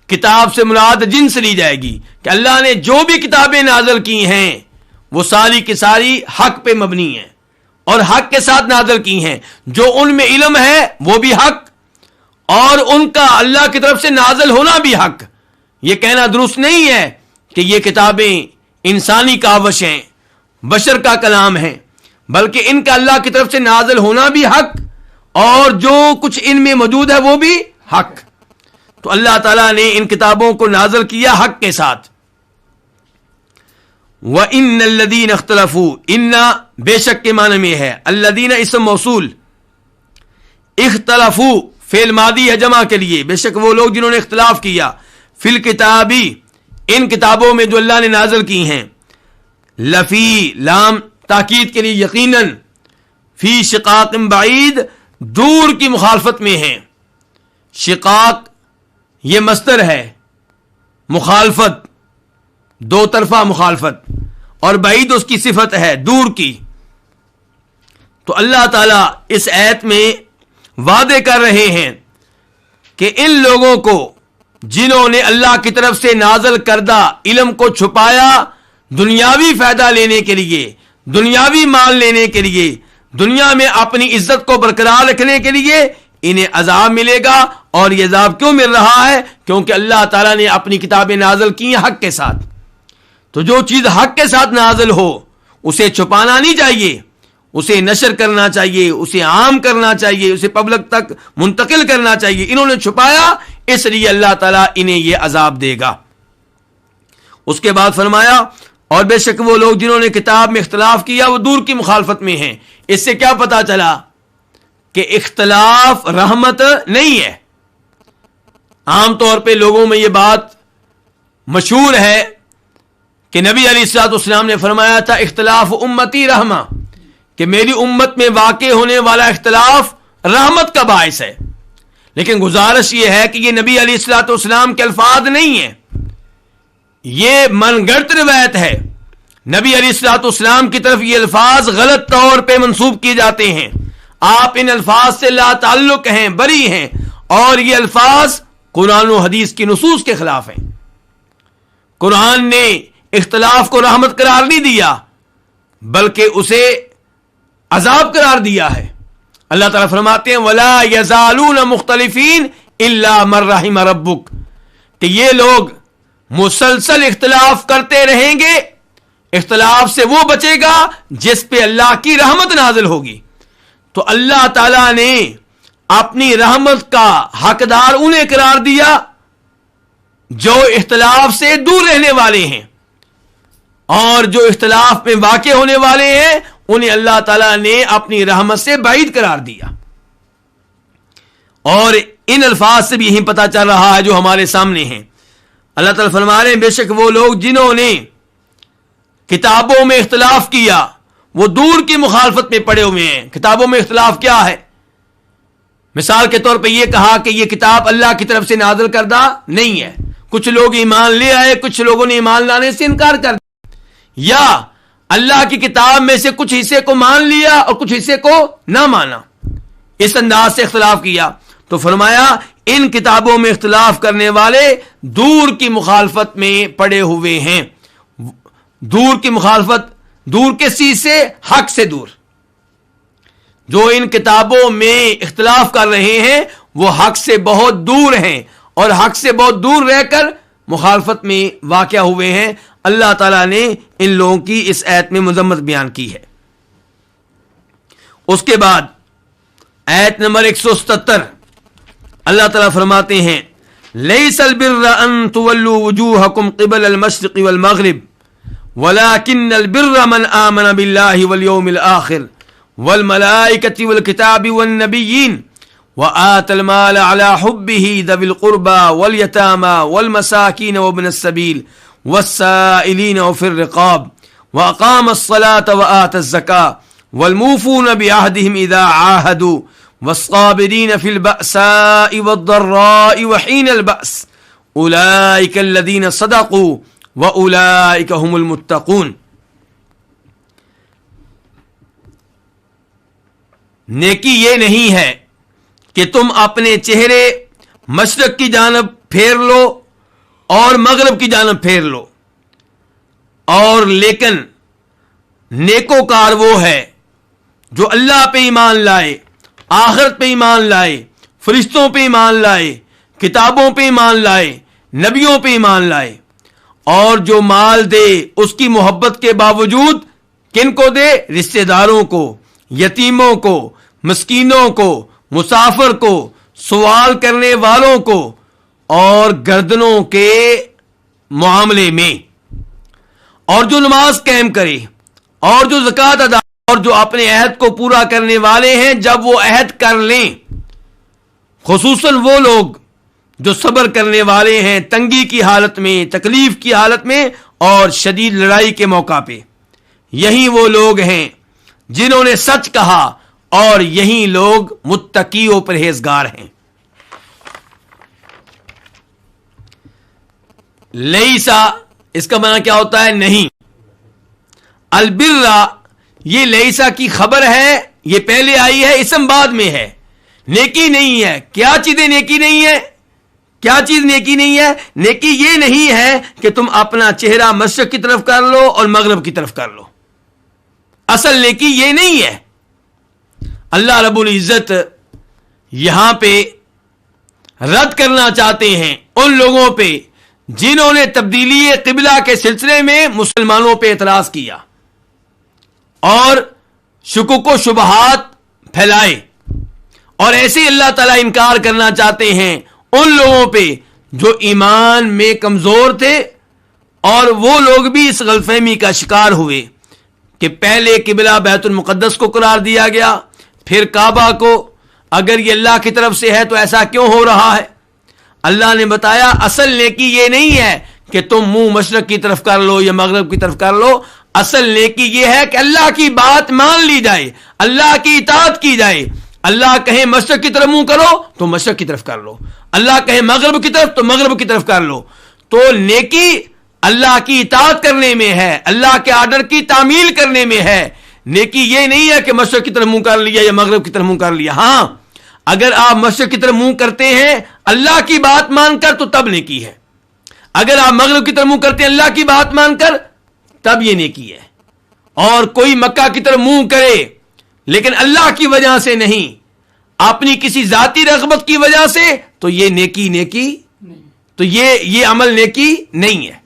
کتاب سے مراد جنس لی جائے گی کہ اللہ نے جو بھی کتابیں نازل کی ہیں وہ ساری کی ساری حق پہ مبنی ہیں اور حق کے ساتھ نازل کی ہیں. جو ان میں علم ہے وہ بھی حق، اور ان کا اللہ کی طرف سے نازل ہونا بھی حق. یہ کہنا درست نہیں ہے کہ یہ کتابیں انسانی کاوش ہیں، بشر کا کلام ہے، بلکہ ان کا اللہ کی طرف سے نازل ہونا بھی حق اور جو کچھ ان میں موجود ہے وہ بھی حق. تو اللہ تعالیٰ نے ان کتابوں کو نازل کیا حق کے ساتھ. وَإِنَّ الَّذِينَ اخْتَلَفُوا، اِنَّ بے شک کے معنی میں ہے، الَّذِينَ اسم موصول، اختلفوا فعل ماضی ہے جمع کے لیے، بے شک وہ لوگ جنہوں نے اختلاف کیا، فی الکتابی ان کتابوں میں جو اللہ نے نازل کی ہیں، لفی لام تاکید کے لیے یقیناً، فی شقاق بعید دور کی مخالفت میں ہیں. شقاق یہ مصدر ہے، مخالفت دو طرفہ مخالفت، اور بعید اس کی صفت ہے دور کی. تو اللہ تعالیٰ اس آیت میں وعدے کر رہے ہیں کہ ان لوگوں کو جنہوں نے اللہ کی طرف سے نازل کردہ علم کو چھپایا دنیاوی فائدہ لینے کے لیے، دنیاوی مال لینے کے لیے، دنیا میں اپنی عزت کو برقرار رکھنے کے لیے، انہیں عذاب ملے گا. اور یہ عذاب کیوں مل رہا ہے؟ کیونکہ اللہ تعالیٰ نے اپنی کتابیں نازل کی ہیں حق کے ساتھ. تو جو چیز حق کے ساتھ نازل ہو اسے چھپانا نہیں چاہیے، اسے نشر کرنا چاہیے، اسے عام کرنا چاہیے، اسے پبلک تک منتقل کرنا چاہیے. انہوں نے چھپایا، اس لیے اللہ تعالیٰ انہیں یہ عذاب دے گا. اس کے بعد فرمایا اور بے شک وہ لوگ جنہوں نے کتاب میں اختلاف کیا وہ دور کی مخالفت میں ہیں. اس سے کیا پتا چلا کہ اختلاف رحمت نہیں ہے. عام طور پہ لوگوں میں یہ بات مشہور ہے کہ نبی علیہ الصلوۃ والسلام نے فرمایا تھا اختلاف امتی رحمہ، کہ میری امت میں واقع ہونے والا اختلاف رحمت کا باعث ہے. لیکن گزارش یہ ہے کہ یہ نبی علیہ الصلوۃ والسلام کے الفاظ نہیں ہیں، یہ من گھڑت روایت ہے. نبی علیہ الصلوۃ والسلام کی طرف یہ الفاظ غلط طور پہ منسوب کیے جاتے ہیں. آپ ان الفاظ سے لا تعلق ہیں، بری ہیں، اور یہ الفاظ قرآن و حدیث کی نصوص کے خلاف ہیں. قرآن نے اختلاف کو رحمت قرار نہیں دیا بلکہ اسے عذاب قرار دیا ہے. اللہ تعالیٰ فرماتے ہیں وَلَا يَزَالُونَ مُخْتَلِفِينَ إِلَّا مَن رَحِمَ رَبُّكَ، کہ یہ لوگ مسلسل اختلاف کرتے رہیں گے، اختلاف سے وہ بچے گا جس پہ اللہ کی رحمت نازل ہوگی. تو اللہ تعالیٰ نے اپنی رحمت کا حقدار انہیں قرار دیا جو اختلاف سے دور رہنے والے ہیں، اور جو اختلاف میں واقع ہونے والے ہیں انہیں اللہ تعالیٰ نے اپنی رحمت سے بعید قرار دیا. اور ان الفاظ سے بھی یہی پتہ چل رہا ہے جو ہمارے سامنے ہیں. اللہ تعالیٰ فرما رہے ہیں بے شک وہ لوگ جنہوں نے کتابوں میں اختلاف کیا وہ دور کی مخالفت میں پڑے ہوئے ہیں. کتابوں میں اختلاف کیا ہے؟ مثال کے طور پہ یہ کہا کہ یہ کتاب اللہ کی طرف سے نازل کردہ نہیں ہے. کچھ لوگ ایمان لے آئے، کچھ لوگوں نے ایمان لانے سے انکار کر دیا، یا اللہ کی کتاب میں سے کچھ حصے کو مان لیا اور کچھ حصے کو نہ مانا، اس انداز سے اختلاف کیا. تو فرمایا ان کتابوں میں اختلاف کرنے والے دور کی مخالفت میں پڑے ہوئے ہیں. دور کی مخالفت، دور کس چیز سے؟ حق سے دور. جو ان کتابوں میں اختلاف کر رہے ہیں وہ حق سے بہت دور ہیں، اور حق سے بہت دور رہ کر مخالفت میں واقع ہوئے ہیں. اللہ تعالیٰ نے ان لوگوں کی اس آیت میں مذمت بیان کی ہے. اس کے بعد آیت نمبر 177 اللہ تعالیٰ فرماتے ہیں لیس البر ان تولوا وجوہکم قبل المشرق والمغرب ولكن البر من آمن بالله واليوم الآخر والملائكة والكتاب والنبيين وآتى المال على حبه ذوي القربى واليتامى والمساكين وابن السبيل والسائلین وفی الرقاب واقام الصلاة وآت الزکاة والموفون بعہدہم اذا عاہدوا والصابرین فی البأساء والضراء وحین البأس اولئک الذین صدقوا واولئک هم المتقون. نیکی یہ نہیں ہے کہ تم اپنے چہرے مشرق کی جانب پھیر لو اور مغرب کی جانب پھیر لو، اور لیکن نیکوکار وہ ہے جو اللہ پہ ایمان لائے، آخرت پہ ایمان لائے، فرشتوں پہ ایمان لائے، کتابوں پہ ایمان لائے، نبیوں پہ ایمان لائے، اور جو مال دے اس کی محبت کے باوجود کن کو دے؟ رشتہ داروں کو، یتیموں کو، مسکینوں کو، مسافر کو، سوال کرنے والوں کو، اور گردنوں کے معاملے میں، اور جو نماز قائم کرے، اور جو زکوٰۃ ادا، اور جو اپنے عہد کو پورا کرنے والے ہیں جب وہ عہد کر لیں، خصوصاً وہ لوگ جو صبر کرنے والے ہیں تنگی کی حالت میں، تکلیف کی حالت میں اور شدید لڑائی کے موقع پہ. یہی وہ لوگ ہیں جنہوں نے سچ کہا، اور یہی لوگ متقی و پرہیزگار ہیں. لیسا اس کا معنی کیا ہوتا ہے؟ نہیں. البرا یہ لیسا کی خبر ہے، یہ پہلے آئی ہے، اسم بعد میں ہے. نیکی نہیں ہے. کیا چیزیں نیکی نہیں ہے؟ کیا چیز نیکی نہیں ہے؟ نیکی یہ نہیں ہے کہ تم اپنا چہرہ مشرق کی طرف کر لو اور مغرب کی طرف کر لو. اصل نیکی یہ نہیں ہے. اللہ رب العزت یہاں پہ رد کرنا چاہتے ہیں ان لوگوں پہ جنہوں نے تبدیلی قبلہ کے سلسلے میں مسلمانوں پہ اعتراض کیا اور شکوک و شبہات پھیلائے، اور ایسے ہی اللہ تعالیٰ انکار کرنا چاہتے ہیں ان لوگوں پہ جو ایمان میں کمزور تھے، اور وہ لوگ بھی اس غلط فہمی کا شکار ہوئے کہ پہلے قبلہ بیت المقدس کو قرار دیا گیا، پھر کعبہ کو. اگر یہ اللہ کی طرف سے ہے تو ایسا کیوں ہو رہا ہے؟ اللہ نے بتایا اصل نیکی یہ نہیں ہے کہ تم منہ مشرق کی طرف کر لو یا مغرب کی طرف کر لو. اصل نیکی یہ ہے کہ اللہ کی بات مان لی جائے، اللہ کی اطاعت کی جائے. اللہ کہیں مشرق کی طرف منہ کرو تو مشرق کی طرف کر لو، اللہ کہیں مغرب کی طرف تو مغرب کی طرف کر لو. تو نیکی اللہ کی اطاعت کرنے میں ہے، اللہ کے آرڈر کی تعمیل کرنے میں ہے. نیکی یہ نہیں ہے کہ مشرق کی طرف منہ کر لیا یا مغرب کی طرف منہ کر لیا. ہاں، اگر آپ مشرق کی طرف منہ کرتے ہیں اللہ کی بات مان کر تو تب نیکی ہے. اگر آپ مغرب کی طرف منہ کرتے ہیں اللہ کی بات مان کر تب یہ نیکی ہے. اور کوئی مکہ کی طرف منہ کرے لیکن اللہ کی وجہ سے نہیں، اپنی کسی ذاتی رغبت کی وجہ سے، تو یہ نیکی تو یہ عمل نیکی نہیں ہے.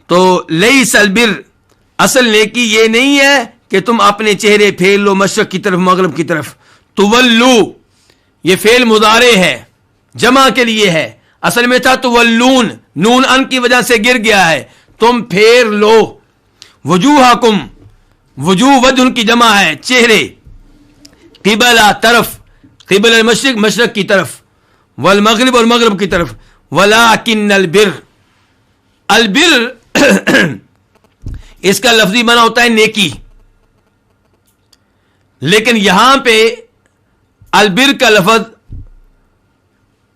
تو لیس البر، اصل نیکی یہ نہیں ہے کہ تم اپنے چہرے پھیر لو مشرق کی طرف مغرب کی طرف. تولو یہ فعل مضارع ہے، جمع کے لیے ہے. اصل میں تھا تولون، نون ان کی وجہ سے گر گیا ہے. تم پھیر لو. وجوہکم، وجوہ وجہ کی جمع ہے، چہرے. قبلہ طرف، قبل المشرق مشرق کی طرف، والمغرب اور مغرب کی طرف. ولکن البر، البر اس کا لفظی معنی ہوتا ہے نیکی، لیکن یہاں پہ البر کا لفظ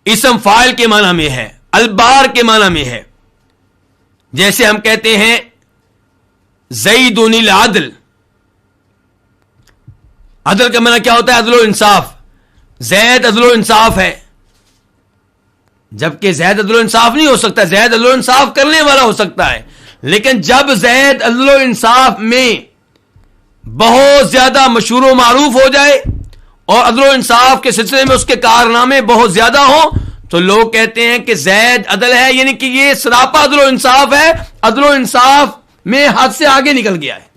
اسم فاعل کے معنی میں ہے، البار کے معنی میں ہے. جیسے ہم کہتے ہیں زید العدل. عدل کا معنی کیا ہوتا ہے؟ عدل و انصاف. زید عدل و انصاف ہے، جبکہ زید عدل و انصاف نہیں ہو سکتا. زید عدل و انصاف کرنے والا ہو سکتا ہے، لیکن جب زید عدل و انصاف میں بہت زیادہ مشہور و معروف ہو جائے اور عدل و انصاف کے سلسلے میں اس کے کارنامے بہت زیادہ ہوں تو لوگ کہتے ہیں کہ زید عدل ہے، یعنی کہ یہ سراپا عدل و انصاف ہے، عدل و انصاف میں حد سے آگے نکل گیا ہے.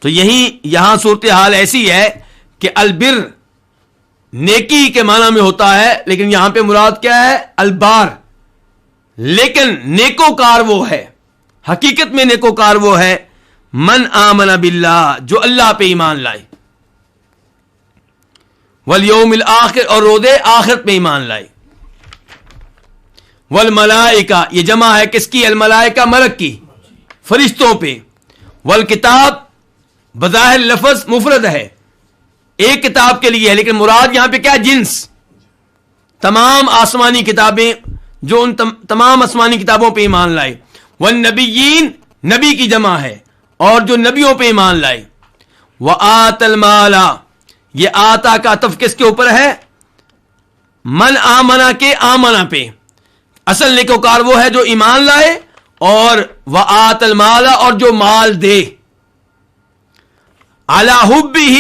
تو یہاں صورتحال ایسی ہے کہ البر نیکی کے معنی میں ہوتا ہے، لیکن یہاں پہ مراد کیا ہے؟ البار. لیکن نیکوکار وہ ہے، حقیقت میں نیکوکار وہ ہے من آمن باللہ، جو اللہ پہ ایمان لائے، والیوم الآخر، اور روز آخرت پہ ایمان لائے. والملائکہ یہ جمع ہے کس کی؟ الملائکہ ملک کی، فرشتوں پہ. والکتاب بظاہر لفظ مفرد ہے، ایک کتاب کے لیے ہے، لیکن مراد یہاں پہ کیا؟ جنس، تمام آسمانی کتابیں جو ان تمام آسمانی کتابوں پہ ایمان لائے. والنبیین نبی کی جمع ہے اور جو نبیوں پہ ایمان لائے. وآت المال یہ آتا کا عطف کس کے اوپر ہے؟ من آمنا کے آمنا پہ. اصل نیکوکار وہ ہے جو ایمان لائے، اور وآت المال اور جو مال دے. علی حبہ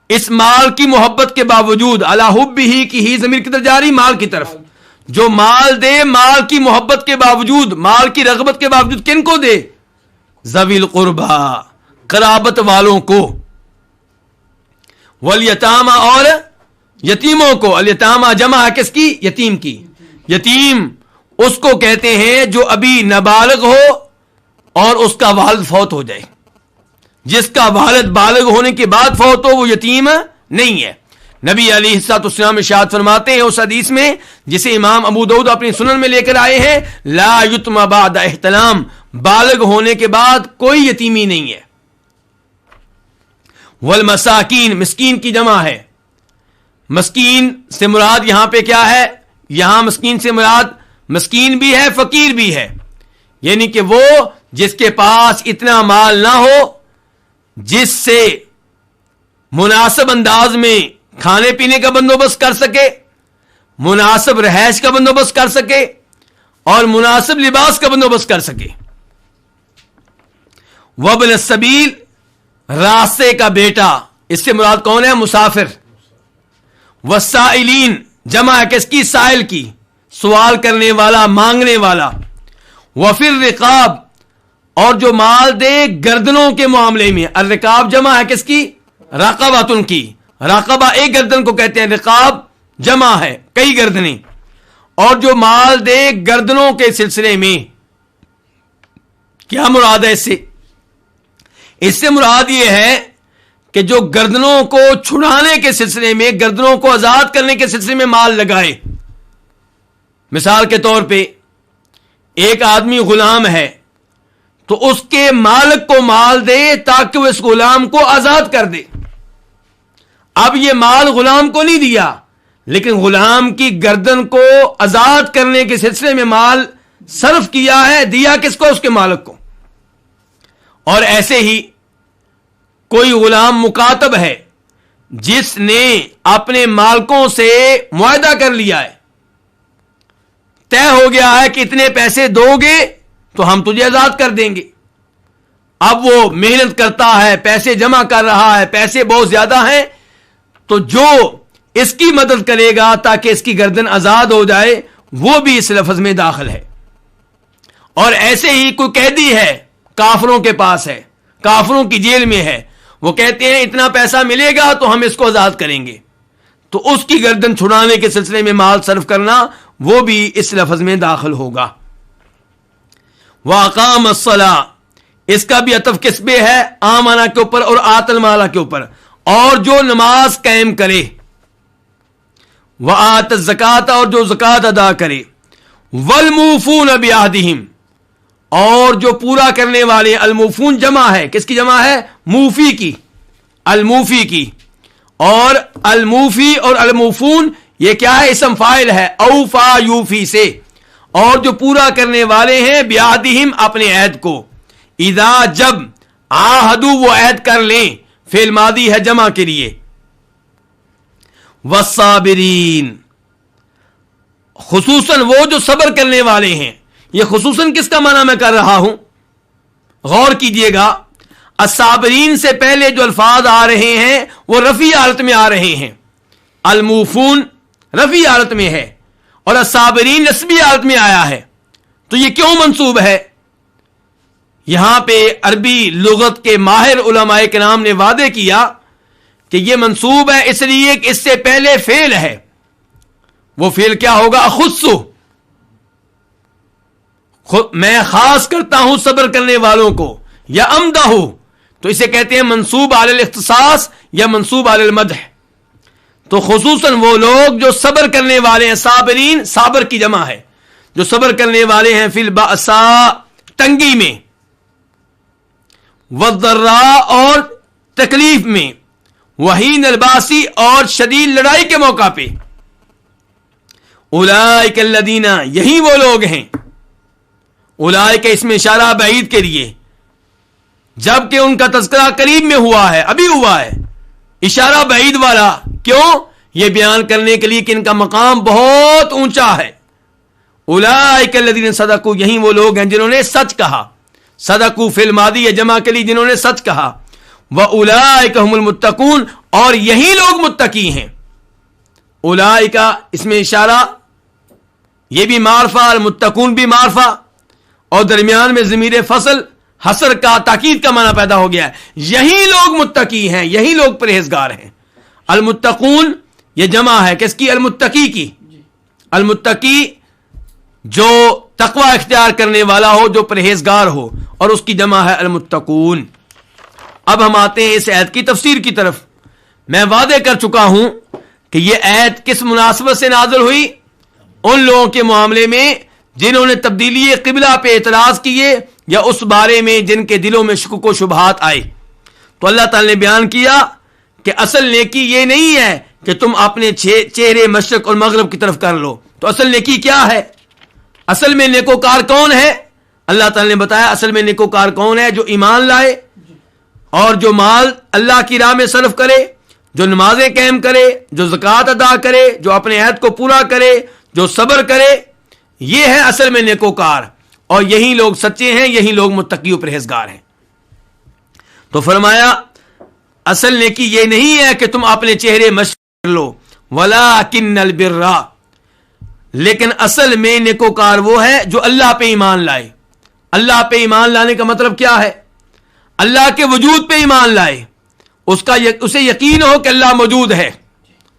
اس مال کی محبت کے باوجود، علی حبہ کی ہی ضمیر کدھر جاری؟ مال کی طرف. جو مال دے مال کی محبت کے باوجود، مال کی رغبت کے باوجود، کن کو دے؟ ذوی القربا قرابت والوں کو. والیتامى اور یتیموں کو. الیتامى جمع ہے کس کی؟ یتیم کی. یتیم اس کو کہتے ہیں جو ابھی نابالغ ہو اور اس کا والد فوت ہو جائے. جس کا والد بالغ ہونے کے بعد فوت ہو وہ یتیم نہیں ہے. نبی علیہ الصلوۃ والسلام ارشاد فرماتے ہیں اس حدیث میں جسے امام ابو داؤد اپنی سنن میں لے کر آئے ہیں، لا یتم بعد احتلام، بالغ ہونے کے بعد کوئی یتیمی نہیں ہے. والمساکین مسکین کی جمع ہے. مسکین سے مراد یہاں پہ کیا ہے؟ یہاں مسکین سے مراد مسکین بھی ہے، فقیر بھی ہے. یعنی کہ وہ جس کے پاس اتنا مال نہ ہو جس سے مناسب انداز میں کھانے پینے کا بندوبست کر سکے، مناسب رہائش کا بندوبست کر سکے اور مناسب لباس کا بندوبست کر سکے. وابن السبیل راستے کا بیٹا، اس سے مراد کون ہے؟ مسافر. والسائلین جمع ہے کس کی؟ سائل کی، سوال کرنے والا، مانگنے والا. وفی الرقاب اور جو مال دے گردنوں کے معاملے میں. الرقاب جمع ہے کس کی؟ رقبۃ کی. رقبہ ایک گردن کو کہتے ہیں، رقاب جمع ہے کئی گردنیں. اور جو مال دے گردنوں کے سلسلے میں. کیا مراد ہے اس سے؟ اس سے مراد یہ ہے کہ جو گردنوں کو چھڑانے کے سلسلے میں، گردنوں کو آزاد کرنے کے سلسلے میں مال لگائے. مثال کے طور پہ ایک آدمی غلام ہے تو اس کے مالک کو مال دے تاکہ وہ اس غلام کو آزاد کر دے. اب یہ مال غلام کو نہیں دیا، لیکن غلام کی گردن کو آزاد کرنے کے سلسلے میں مال صرف کیا ہے. دیا کس کو؟ اس کے مالک کو. اور ایسے ہی کوئی غلام مکاتب ہے جس نے اپنے مالکوں سے معاہدہ کر لیا ہے، طے ہو گیا ہے کہ اتنے پیسے دو گے تو ہم تجھے آزاد کر دیں گے. اب وہ محنت کرتا ہے، پیسے جمع کر رہا ہے، پیسے بہت زیادہ ہیں، تو جو اس کی مدد کرے گا تاکہ اس کی گردن آزاد ہو جائے وہ بھی اس لفظ میں داخل ہے. اور ایسے ہی کوئی قیدی ہے، کافروں کے پاس ہے، کافروں کی جیل میں ہے، وہ کہتے ہیں اتنا پیسہ ملے گا تو ہم اس کو آزاد کریں گے، تو اس کی گردن چھڑانے کے سلسلے میں مال صرف کرنا وہ بھی اس لفظ میں داخل ہوگا. وَأَقَامَ الصَّلَاةَ اس کا بھی عطف کس پہ ہے؟ آمنا کے اوپر اور آت المالا کے اوپر. اور جو نماز قائم کرے. وآت الزکاۃ اور جو زکات ادا کرے. والموفون بعہدہم اور جو پورا کرنے والے. الموفون جمع ہے کس کی؟ جمع ہے موفی کی، الموفی کی. اور الموفی اور الموفون یہ کیا ہے؟ اسم فاعل ہے اوفا یوفی سے. اور جو پورا کرنے والے ہیں بعہدہم اپنے عہد کو. اذا جب عاہدوا وہ عہد کر لیں، فعل ماضی ہے جمع کے لیے. والصابرین خصوصاً وہ جو صبر کرنے والے ہیں. یہ خصوصاً کس کا معنی میں کر رہا ہوں؟ غور کیجئے گا. الصابرین سے پہلے جو الفاظ آ رہے ہیں وہ رفیع حالت میں آ رہے ہیں. الموفون رفیع حالت میں ہے اور الصابرین نسبی حالت میں آیا ہے. تو یہ کیوں منصوب ہے؟ یہاں پہ عربی لغت کے ماہر علماء کرام نے وعدے کیا کہ یہ منصوب ہے اس لیے کہ اس سے پہلے فعل ہے. وہ فعل کیا ہوگا؟ اخصو، میں خاص کرتا ہوں صبر کرنے والوں کو، یا امدہ ہو، تو اسے کہتے ہیں منصوب علی الاختصاص یا منصوب علی المدح. تو خصوصاً وہ لوگ جو صبر کرنے والے ہیں. صابرین صابر کی جمع ہے. جو صبر کرنے والے ہیں، فی البأساء تنگی میں، والضراء اور تکلیف میں، وحین الباسی اور شدید لڑائی کے موقع پہ۔ اولئک الذین، یہی وہ لوگ ہیں، اولئک اس میں اشارہ بعید کے لیے، جبکہ ان کا تذکرہ قریب میں ہوا ہے، ابھی ہوا ہے، اشارہ بعید والا، کیوں؟ یہ بیان کرنے کے لیے کہ ان کا مقام بہت اونچا ہے۔ اولئک الذین صدقوا، یہی وہ لوگ ہیں جنہوں نے سچ کہا، صدقوا فی الماضی ہے جمع کے لیے جنہوں نے سچ کہا، واولئک هم المتقون، اور یہی لوگ متقی ہیں۔ اولئک اس میں اشارہ، یہ بھی معرفہ، المتقون بھی معرفہ، اور درمیان میں ضمیر فصل حسر کا، تاکید کا معنی پیدا ہو گیا ہے۔ یہی لوگ متقی ہیں، یہی لوگ پرہیزگار ہیں۔ المتقون یہ جمع ہے کس کی؟ المتقی کی۔ المتقی جو تقوی اختیار کرنے والا ہو، جو پرہیزگار ہو، اور اس کی جمع ہے المتقون۔ اب ہم آتے ہیں اس آیت کی تفسیر کی طرف۔ میں وعدے کر چکا ہوں کہ یہ آیت کس مناسبت سے نازل ہوئی؟ ان لوگوں کے معاملے میں جنہوں نے تبدیلی قبلہ پہ اعتراض کیے، یا اس بارے میں جن کے دلوں میں شکوک و شبہات آئے۔ تو اللہ تعالی نے بیان کیا کہ اصل نیکی یہ نہیں ہے کہ تم اپنے چہرے مشرق اور مغرب کی طرف کر لو۔ تو اصل نیکی کیا ہے؟ اصل میں نیکوکار کون ہے؟ اللہ تعالی نے بتایا اصل میں نیکوکار کون ہے؟ جو ایمان لائے اور جو مال اللہ کی راہ میں صرف کرے، جو نمازیں قائم کرے، جو زکوٰۃ ادا کرے، جو اپنے عہد کو پورا کرے، جو صبر کرے، یہ ہے اصل میں نیکوکار، اور یہی لوگ سچے ہیں، یہی لوگ متقی و پرہیزگار ہیں۔ تو فرمایا اصل نیکی یہ نہیں ہے کہ تم اپنے چہرے مشرق کر لو، ولکن البر، لیکن اصل میں نیکوکار وہ ہے جو اللہ پہ ایمان لائے۔ اللہ پہ ایمان لانے کا مطلب کیا ہے؟ اللہ کے وجود پہ ایمان لائے، اسے یقین ہو کہ اللہ موجود ہے،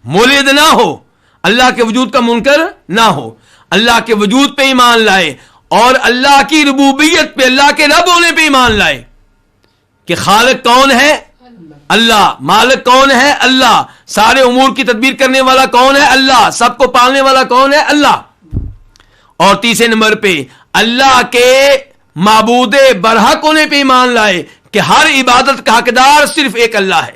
مولد نہ ہو، اللہ کے وجود کا منکر نہ ہو، اللہ کے وجود پہ ایمان لائے، اور اللہ کی ربوبیت پہ، اللہ کے رب ہونے پہ ایمان لائے کہ خالق کون ہے؟ اللہ۔ مالک کون ہے؟ اللہ۔ سارے امور کی تدبیر کرنے والا کون ہے؟ اللہ۔ سب کو پالنے والا کون ہے؟ اللہ۔ اور تیسرے نمبر پہ اللہ کے معبود برحق ہونے پہ ایمان لائے کہ ہر عبادت کا حقدار صرف ایک اللہ ہے۔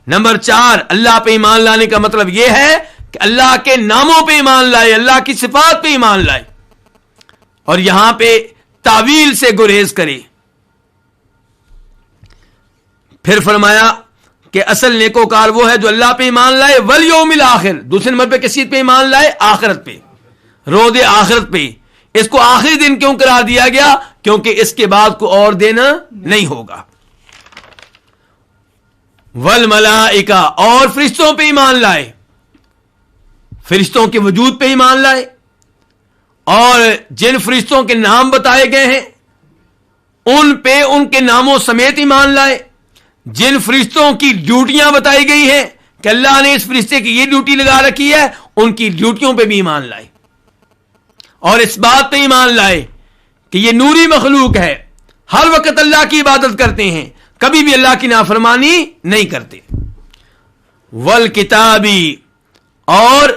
نمبر 4، اللہ پہ ایمان لانے کا مطلب یہ ہے کہ اللہ کے ناموں پہ ایمان لائے، اللہ کی صفات پہ ایمان لائے، اور یہاں پہ تعویل سے گریز کرے۔ پھر فرمایا کہ اصل نیکوکار وہ ہے جو اللہ پہ ایمان لائے، والیوم الآخر، دوسرے نمبر پہ کس چیز پہ ایمان لائے؟ آخرت پہ، روز آخرت پہ۔ اس کو آخری دن کیوں قرار دیا گیا؟ کیونکہ اس کے بعد کو اور دن نہیں ہوگا۔ والملائکہ، اور فرشتوں پہ ایمان لائے، فرشتوں کے وجود پہ ایمان لائے، اور جن فرشتوں کے نام بتائے گئے ہیں ان پہ ان کے ناموں سمیت ایمان لائے، جن فرشتوں کی ڈیوٹیاں بتائی گئی ہیں کہ اللہ نے اس فرشتے کی یہ ڈیوٹی لگا رکھی ہے، ان کی ڈیوٹیوں پہ بھی ایمان لائے، اور اس بات پہ ایمان لائے کہ یہ نوری مخلوق ہے، ہر وقت اللہ کی عبادت کرتے ہیں، کبھی بھی اللہ کی نافرمانی نہیں کرتے۔ والکتابی، اور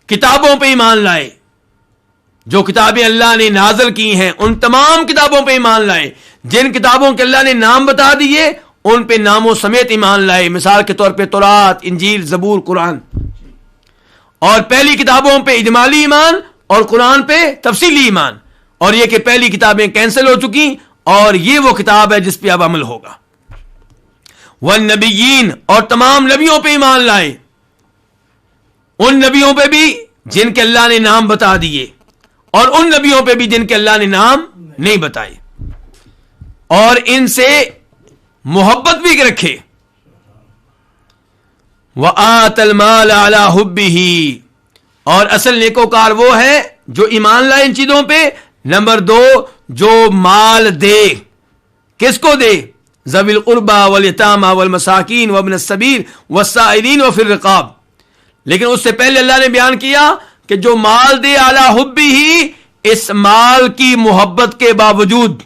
کتابوں پہ ایمان لائے، جو کتابیں اللہ نے نازل کی ہیں ان تمام کتابوں پہ ایمان لائے، جن کتابوں کے اللہ نے نام بتا دیے ان پہ ناموں سمیت ایمان لائے، مثال کے طور پہ تورات، انجیل، زبور، قرآن۔ اور پہلی کتابوں پہ اجمالی ایمان اور قرآن پہ تفصیلی ایمان، اور یہ کہ پہلی کتابیں کینسل ہو چکی اور یہ وہ کتاب ہے جس پہ اب عمل ہوگا۔ والنبیین، اور تمام نبیوں پہ ایمان لائے، ان نبیوں پہ بھی جن کے اللہ نے نام بتا دیے، اور ان نبیوں پہ بھی جن کے اللہ نے نام نہیں بتائے، اور ان سے محبت بھی رکھے۔ وآت المال علی حبہ، اور اصل نیکوکار وہ ہے جو ایمان لائے ان چیزوں پہ۔ نمبر 2، جو مال دے، کس کو دے؟ ذوی القربى والیتامى والمساکین وابن السبیل والسائلین وفی الرقاب۔ لیکن اس سے پہلے اللہ نے بیان کیا کہ جو مال دے علی حبہ، اس مال کی محبت کے باوجود،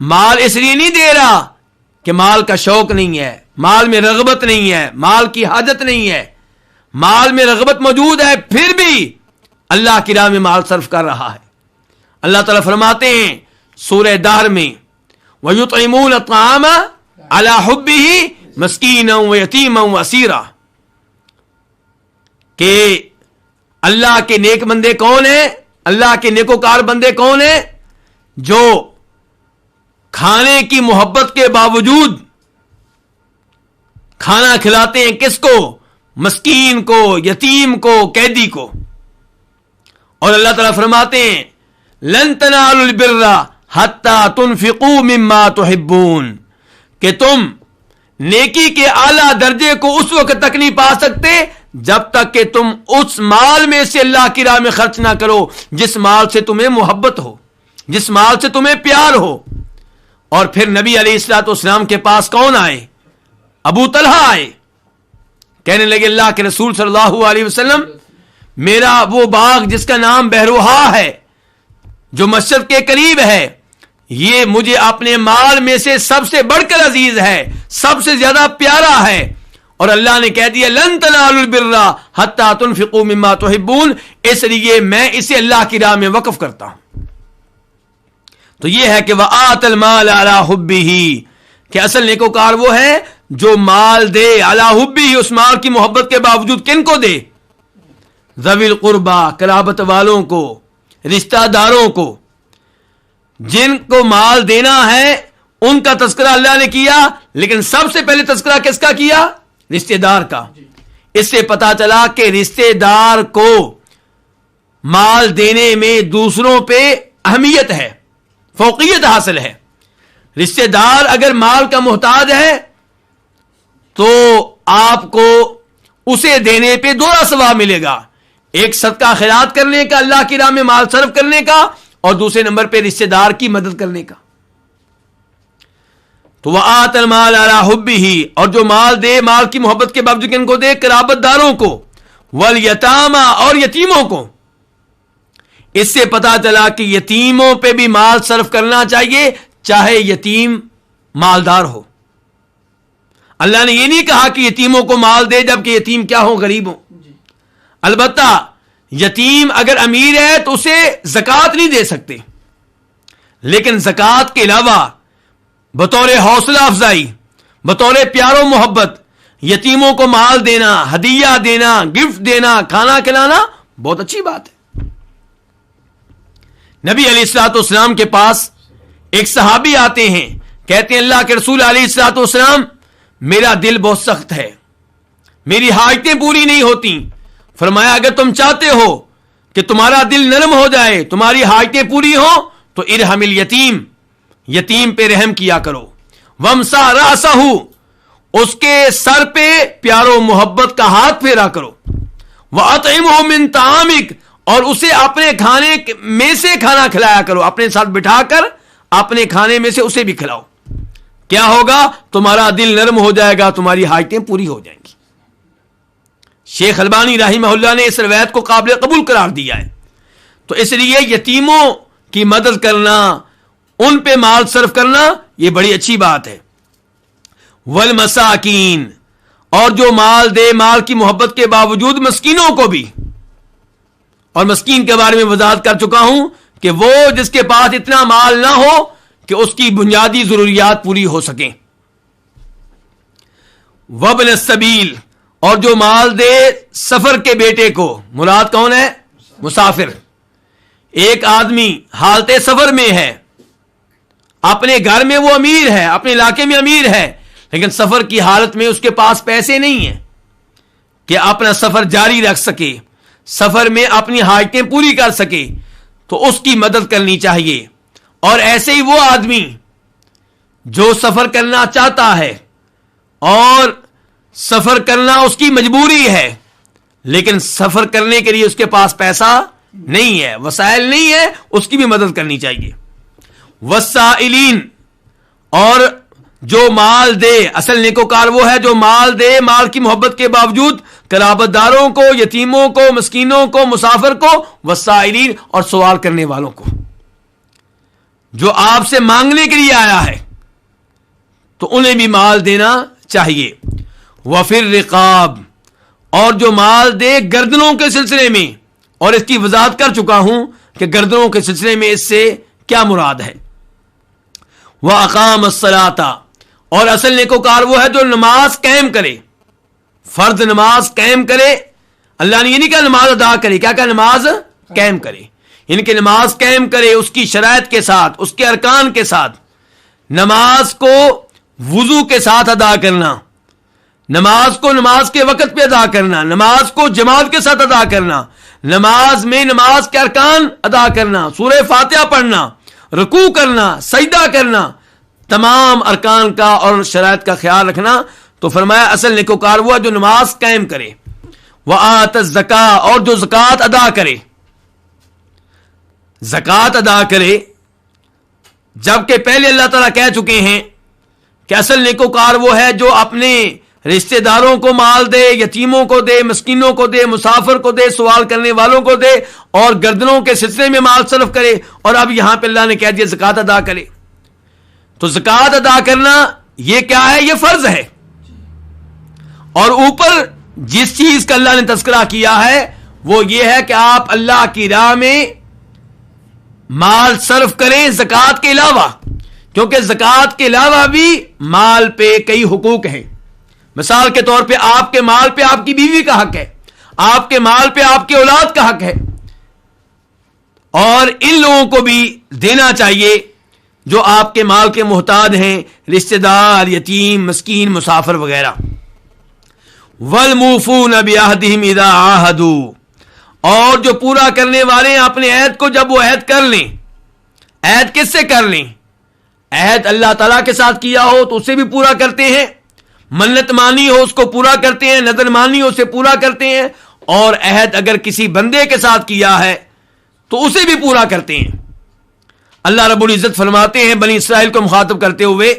مال اس لیے نہیں دے رہا کہ مال کا شوق نہیں ہے، مال میں رغبت نہیں ہے، مال کی حاجت نہیں ہے، مال میں رغبت موجود ہے، پھر بھی اللہ کی راہ میں مال صرف کر رہا ہے. اللہ تعالیٰ فرماتے ہیں سورہ دار میں وَيُطْعِمُونَ الطَّعَامَ عَلَى حُبِّهِ مَسْكِينًا وَيَتِيمًا وَأَسِيرًا کہ اللہ کے نیک بندے کون ہیں, اللہ کے نیکوکار بندے کون ہیں جو کھانے کی محبت کے باوجود کھانا کھلاتے ہیں. کس کو؟ مسکین کو, یتیم کو, قیدی کو. اور اللہ تعالیٰ فرماتے ہیں لن تنالوا البر حتی تنفقوا مما تحبون کہ تم نیکی کے اعلیٰ درجے کو اس وقت تک نہیں پا سکتے جب تک کہ تم اس مال میں سے اللہ کی راہ میں خرچ نہ کرو جس مال سے تمہیں محبت ہو, جس مال سے تمہیں پیار ہو. اور پھر نبی علیہ الصلوۃ والسلام کے پاس کون آئے؟ ابو طلحہ آئے, کہنے لگے اللہ کے رسول صلی اللہ علیہ وسلم میرا وہ باغ جس کا نام بہروہا ہے جو مسجد کے قریب ہے, یہ مجھے اپنے مال میں سے سب سے بڑھ کر عزیز ہے, سب سے زیادہ پیارا ہے. اور اللہ نے کہہ دیا لن تنالوا البر حتی تنفقوا مما تحبون, اس لیے میں اسے اللہ کی راہ میں وقف کرتا ہوں. تو یہ ہے کہ وآت المال علی حبہ کہ اصل نیکوکار وہ ہے جو مال دے علی حبہ اس مال کی محبت کے باوجود. کن کو دے؟ ذوی القربا قرابت والوں کو, رشتہ داروں کو. جن کو مال دینا ہے ان کا تذکرہ اللہ نے کیا, لیکن سب سے پہلے تذکرہ کس کا کیا؟ رشتہ دار کا. اس سے پتا چلا کہ رشتہ دار کو مال دینے میں دوسروں پہ اہمیت ہے, فوقیت حاصل ہے. رشتہ دار اگر مال کا محتاج ہے تو آپ کو اسے دینے پہ دوہرا ثواب ملے گا, ایک صدقہ خیرات کرنے کا, اللہ کی راہ میں مال صرف کرنے کا, اور دوسرے نمبر پہ رشتہ دار کی مدد کرنے کا. تو وآت المال علی حبہ اور جو مال دے مال کی محبت کے باوجود کن کو دے؟ قرابت داروں کو, والیتاما اور یتیموں کو. اس سے پتا چلا کہ یتیموں پہ بھی مال صرف کرنا چاہیے چاہے یتیم مالدار ہو. اللہ نے یہ نہیں کہا کہ یتیموں کو مال دے جبکہ یتیم کیا ہو؟ غریب ہو. البتہ یتیم اگر امیر ہے تو اسے زکوٰۃ نہیں دے سکتے, لیکن زکوٰۃ کے علاوہ بطور حوصلہ افزائی, بطور پیار و محبت یتیموں کو مال دینا, ہدیہ دینا, گفٹ دینا, کھانا کھلانا بہت اچھی بات ہے. نبی علیہ الصلوۃ والسلام کے پاس ایک صحابی آتے ہیں, کہتے ہیں اللہ کے رسول علیہ الصلوۃ والسلام میرا دل بہت سخت ہے, میری حاجتیں پوری نہیں ہوتی. فرمایا اگر تم چاہتے ہو کہ تمہارا دل نرم ہو جائے, تمہاری حاجتیں پوری ہوں تو ارحم الیتیم, یتیم پہ رحم کیا کرو. وامسح رأسہ, اس کے سر پہ پیار و محبت کا ہاتھ پھیرا کرو. وأطعمہ من طعامک, اور اسے اپنے کھانے میں سے کھانا کھلایا کرو, اپنے ساتھ بٹھا کر اپنے کھانے میں سے اسے بھی کھلاؤ. کیا ہوگا؟ تمہارا دل نرم ہو جائے گا, تمہاری حاجتیں پوری ہو جائیں گی. شیخ البانی رحمہ اللہ نے اس روایت کو قابل قبول قرار دیا ہے. تو اس لیے یتیموں کی مدد کرنا, ان پہ مال صرف کرنا یہ بڑی اچھی بات ہے. والمساکین, اور جو مال دے مال کی محبت کے باوجود مسکینوں کو بھی. اور مسکین کے بارے میں وضاحت کر چکا ہوں کہ وہ جس کے پاس اتنا مال نہ ہو کہ اس کی بنیادی ضروریات پوری ہو سکیں. وابن السبیل, اور جو مال دے سفر کے بیٹے کو. مراد کون ہے؟ مسافر. ایک آدمی حالت سفر میں ہے, اپنے گھر میں وہ امیر ہے, اپنے علاقے میں امیر ہے, لیکن سفر کی حالت میں اس کے پاس پیسے نہیں ہیں کہ اپنا سفر جاری رکھ سکے, سفر میں اپنی حاجتیں پوری کر سکے, تو اس کی مدد کرنی چاہیے. اور ایسے ہی وہ آدمی جو سفر کرنا چاہتا ہے اور سفر کرنا اس کی مجبوری ہے, لیکن سفر کرنے کے لیے اس کے پاس پیسہ نہیں ہے, وسائل نہیں ہے, اس کی بھی مدد کرنی چاہیے. والسائلین, اور جو مال دے, اصل نیکوکار وہ ہے جو مال دے مال کی محبت کے باوجود قرابت داروں کو, یتیموں کو, مسکینوں کو, مسافر کو. والسائلین, اور سوال کرنے والوں کو, جو آپ سے مانگنے کے لیے آیا ہے تو انہیں بھی مال دینا چاہیے. وفی الرقاب, اور جو مال دے گردنوں کے سلسلے میں, اور اس کی وضاحت کر چکا ہوں کہ گردنوں کے سلسلے میں اس سے کیا مراد ہے. وَأَقَامَ الصَّلَاةَ، اور اصل نیکوکار وہ ہے جو نماز قائم کرے، فرض نماز قائم کرے. اللہ نے یہ نہیں کہا نماز ادا کرے، کیا کہا؟ نماز قائم کرے. یعنی کہ نماز قائم کرے اس کی شرائط کے ساتھ، اس کے ارکان کے ساتھ. نماز کو وضو کے ساتھ ادا کرنا، نماز کو نماز کے وقت پہ ادا کرنا، نماز کو جماعت کے ساتھ ادا کرنا، نماز میں نماز کے ارکان ادا کرنا، سورہ فاتحہ پڑھنا، رکوع کرنا، سجدہ کرنا، تمام ارکان کا اور شرائط کا خیال رکھنا. تو فرمایا اصل نیکوکار وہ ہے جو نماز قائم کرے. وآت الزکاۃ، اور جو زکوٰۃ ادا کرے، زکوٰۃ ادا کرے. جبکہ پہلے اللہ تعالیٰ کہہ چکے ہیں کہ اصل نیکوکار وہ ہے جو اپنے رشتہ داروں کو مال دے، یتیموں کو دے، مسکینوں کو دے، مسافر کو دے، سوال کرنے والوں کو دے، اور گردنوں کے سلسلے میں مال صرف کرے. اور اب یہاں پہ اللہ نے کہہ دیا زکوٰۃ ادا کرے. تو زکوٰۃ ادا کرنا یہ کیا ہے؟ یہ فرض ہے. اور اوپر جس چیز کا اللہ نے تذکرہ کیا ہے وہ یہ ہے کہ آپ اللہ کی راہ میں مال صرف کریں زکوٰۃ کے علاوہ، کیونکہ زکوٰۃ کے علاوہ بھی مال پہ کئی حقوق ہیں. مثال کے طور پہ آپ کے مال پہ آپ کی بیوی کا حق ہے، آپ کے مال پہ آپ کی اولاد کا حق ہے، اور ان لوگوں کو بھی دینا چاہیے جو آپ کے مال کے محتاج ہیں، رشتہ دار، یتیم، مسکین، مسافر وغیرہ. وَالْمُوفُونَ بِعَهْدِهِمْ إِذَا عَاهَدُوا، اور جو پورا کرنے والے ہیں اپنے عہد کو جب وہ عہد کر لیں. عہد کس سے کر لیں؟ عہد اللہ تعالیٰ کے ساتھ کیا ہو تو اسے بھی پورا کرتے ہیں، منت مانی ہو اس کو پورا کرتے ہیں، نذر مانی ہو اسے پورا کرتے ہیں، اور عہد اگر کسی بندے کے ساتھ کیا ہے تو اسے بھی پورا کرتے ہیں. اللہ رب العزت فرماتے ہیں بنی اسرائیل کو مخاطب کرتے ہوئے،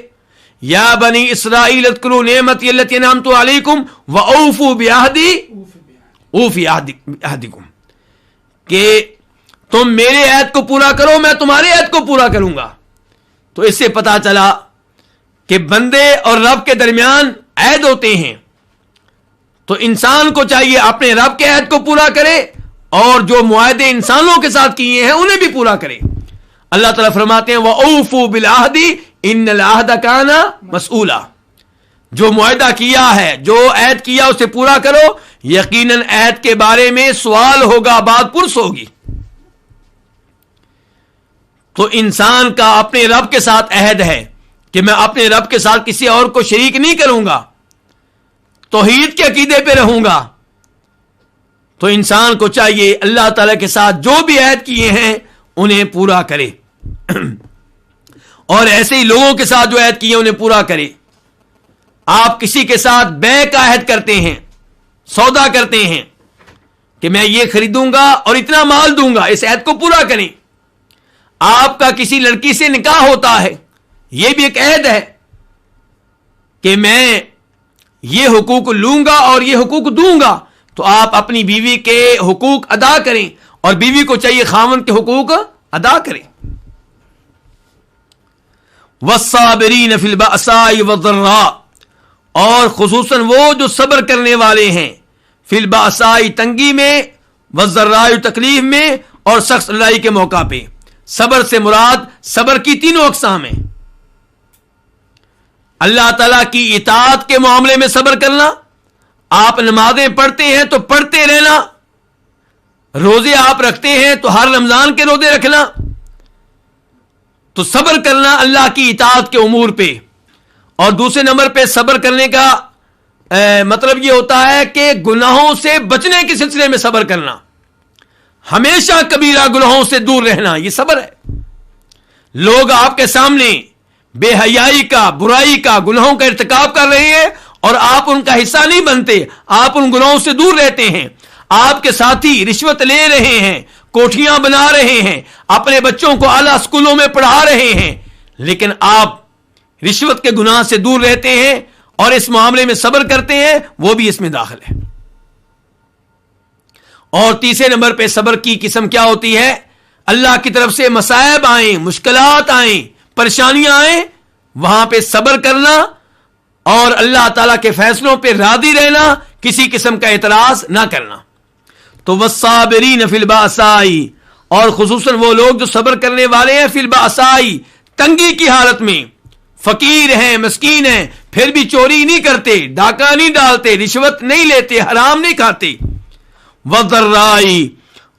یا بنی اسرائیل اذکروا نعمتی التی انعمت علیکم واوفوا بعہدی اوفی عہدکم، کہ تم میرے عہد کو پورا کرو، میں تمہارے عہد کو پورا کروں گا. تو اس سے پتا چلا کہ بندے اور رب کے درمیان عہد ہوتے ہیں، تو انسان کو چاہیے اپنے رب کے عہد کو پورا کرے اور جو معاہدے انسانوں کے ساتھ کیے ہیں انہیں بھی پورا کرے. اللہ تعالیٰ فرماتے ہیں وَأَوْفُوا بِالْعَهْدِ إِنَّ الْعَهْدَ كَانَ مَسْئُولًا، جو معاہدہ کیا ہے، جو عہد کیا اسے پورا کرو، یقیناً عہد کے بارے میں سوال ہوگا، بات پرس ہوگی. تو انسان کا اپنے رب کے ساتھ عہد ہے کہ میں اپنے رب کے ساتھ کسی اور کو شریک نہیں کروں گا، توحید کے عقیدے پہ رہوں گا. تو انسان کو چاہیے اللہ تعالیٰ کے ساتھ جو بھی عہد کیے ہیں انہیں پورا کرے، اور ایسے ہی لوگوں کے ساتھ جو عہد کیے انہیں پورا کرے. آپ کسی کے ساتھ بیع کا عہد کرتے ہیں، سودا کرتے ہیں کہ میں یہ خریدوں گا اور اتنا مال دوں گا، اس عہد کو پورا کریں. آپ کا کسی لڑکی سے نکاح ہوتا ہے، یہ بھی ایک عہد ہے کہ میں یہ حقوق لوں گا اور یہ حقوق دوں گا. تو آپ اپنی بیوی کے حقوق ادا کریں، اور بیوی کو چاہیے خاوند کے حقوق ادا کریں. وَالصَّابِرِينَ فِي الْبَأْسَاءِ وَالضَّرَّاءِ، اور خصوصاً وہ جو صبر کرنے والے ہیں، فی البأساء تنگی میں، والضراء تکلیف میں، اور سخت لڑائی کے موقع پہ. صبر سے مراد صبر کی تینوں اقسام ہیں. اللہ تعالیٰ کی اطاعت کے معاملے میں صبر کرنا، آپ نمازیں پڑھتے ہیں تو پڑھتے رہنا، روزے آپ رکھتے ہیں تو ہر رمضان کے روزے رکھنا. تو صبر کرنا اللہ کی اطاعت کے امور پہ. اور دوسرے نمبر پہ صبر کرنے کا مطلب یہ ہوتا ہے کہ گناہوں سے بچنے کے سلسلے میں صبر کرنا، ہمیشہ کبیرہ گناہوں سے دور رہنا، یہ صبر ہے. لوگ آپ کے سامنے بے حیائی کا، برائی کا، گناہوں کا ارتکاب کر رہے ہیں اور آپ ان کا حصہ نہیں بنتے، آپ ان گناہوں سے دور رہتے ہیں. آپ کے ساتھی رشوت لے رہے ہیں، کوٹھیاں بنا رہے ہیں، اپنے بچوں کو اعلیٰ اسکولوں میں پڑھا رہے ہیں، لیکن آپ رشوت کے گناہ سے دور رہتے ہیں اور اس معاملے میں صبر کرتے ہیں، وہ بھی اس میں داخل ہے. اور تیسرے نمبر پہ صبر کی قسم کیا ہوتی ہے؟ اللہ کی طرف سے مصائب آئیں، مشکلات آئیں، پریشانیاں آئیں، وہاں پہ صبر کرنا اور اللہ تعالیٰ کے فیصلوں پہ راضی رہنا، کسی قسم کا اعتراض نہ کرنا. تو والصابرین فی البأساء، اور خصوصاً وہ لوگ جو صبر کرنے والے ہیں فی البأساء، تنگی کی حالت میں، فقیر ہیں، مسکین ہیں، پھر بھی چوری نہیں کرتے، ڈاکہ نہیں ڈالتے، رشوت نہیں لیتے، حرام نہیں کھاتے، والضراء،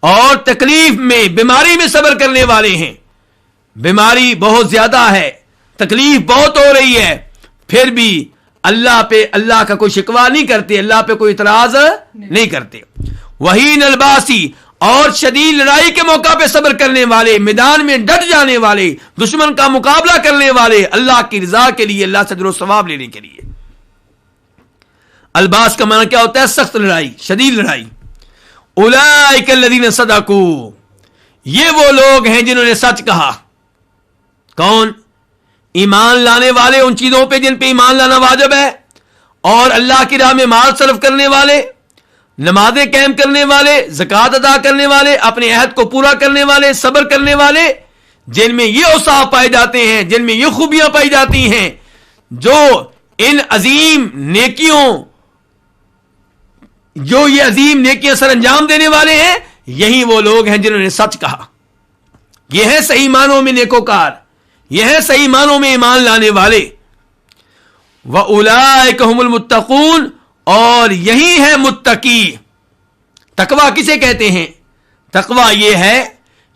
اور تکلیف میں، بیماری میں صبر کرنے والے ہیں، بیماری بہت زیادہ ہے، تکلیف بہت ہو رہی ہے، پھر بھی اللہ کا کوئی شکوہ نہیں کرتے، اللہ پہ کوئی اعتراض نہیں کرتے، وحین الباسی، اور شدید لڑائی کے موقع پہ صبر کرنے والے، میدان میں ڈٹ جانے والے، دشمن کا مقابلہ کرنے والے، اللہ کی رضا کے لیے، اللہ سے اجر و ثواب لینے کے لیے۔ الباس کا معنی کیا ہوتا ہے؟ سخت لڑائی، شدید لڑائی۔ اولئک الذین صدقوا، یہ وہ لوگ ہیں جنہوں نے سچ کہا۔ کون؟ ایمان لانے والے ان چیزوں پہ جن پہ ایمان لانا واجب ہے، اور اللہ کی راہ میں مال صرف کرنے والے، نمازیں قائم کرنے والے، زکوٰۃ ادا کرنے والے، اپنے عہد کو پورا کرنے والے، صبر کرنے والے، جن میں یہ اوصاف پائے جاتے ہیں، جن میں یہ خوبیاں پائی جاتی ہیں، جو ان عظیم نیکیوں، جو یہ عظیم نیکیاں سر انجام دینے والے ہیں، یہی وہ لوگ ہیں جنہوں نے سچ کہا۔ یہ ہیں صحیح معنوں میں نیکوکار، یہ ہیں صحیح معنوں میں ایمان لانے والے۔ وَأُولَئِكَ هُمُ الْمُتَّقُونَ، اور یہی ہے متقی۔ تقویٰ کسے کہتے ہیں؟ تقویٰ یہ ہے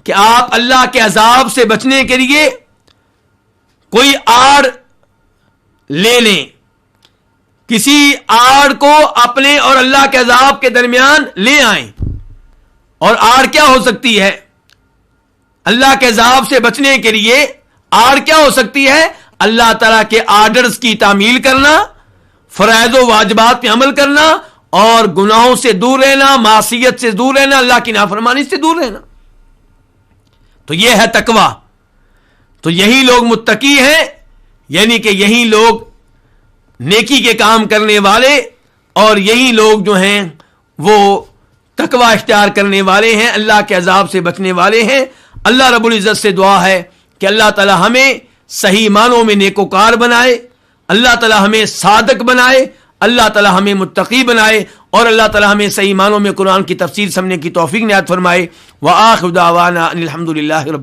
کہ آپ اللہ کے عذاب سے بچنے کے لیے کوئی آڑ لے لیں، کسی آڑ کو اپنے اور اللہ کے عذاب کے درمیان لے آئیں۔ اور آڑ کیا ہو سکتی ہے؟ اللہ کے عذاب سے بچنے کے لیے آڑ کیا ہو سکتی ہے؟ اللہ تعالیٰ کے آرڈرز کی تعمیل کرنا، فرائض و واجبات پہ عمل کرنا، اور گناہوں سے دور رہنا، معصیت سے دور رہنا، اللہ کی نافرمانی سے دور رہنا۔ تو یہ ہے تقویٰ۔ تو یہی لوگ متقی ہیں، یعنی کہ یہی لوگ نیکی کے کام کرنے والے، اور یہی لوگ جو ہیں وہ تقویٰ اختیار کرنے والے ہیں، اللہ کے عذاب سے بچنے والے ہیں۔ اللہ رب العزت سے دعا ہے کہ اللہ تعالی ہمیں صحیح معنوں میں نیکوکار بنائے، اللہ تعالی ہمیں صادق بنائے، اللہ تعالی ہمیں متقی بنائے، اور اللہ تعالی ہمیں صحیح معنوں میں قرآن کی تفسیر سمجھنے کی توفیق عنایت فرمائے۔ وآخر دعوانا ان الحمد للہ رب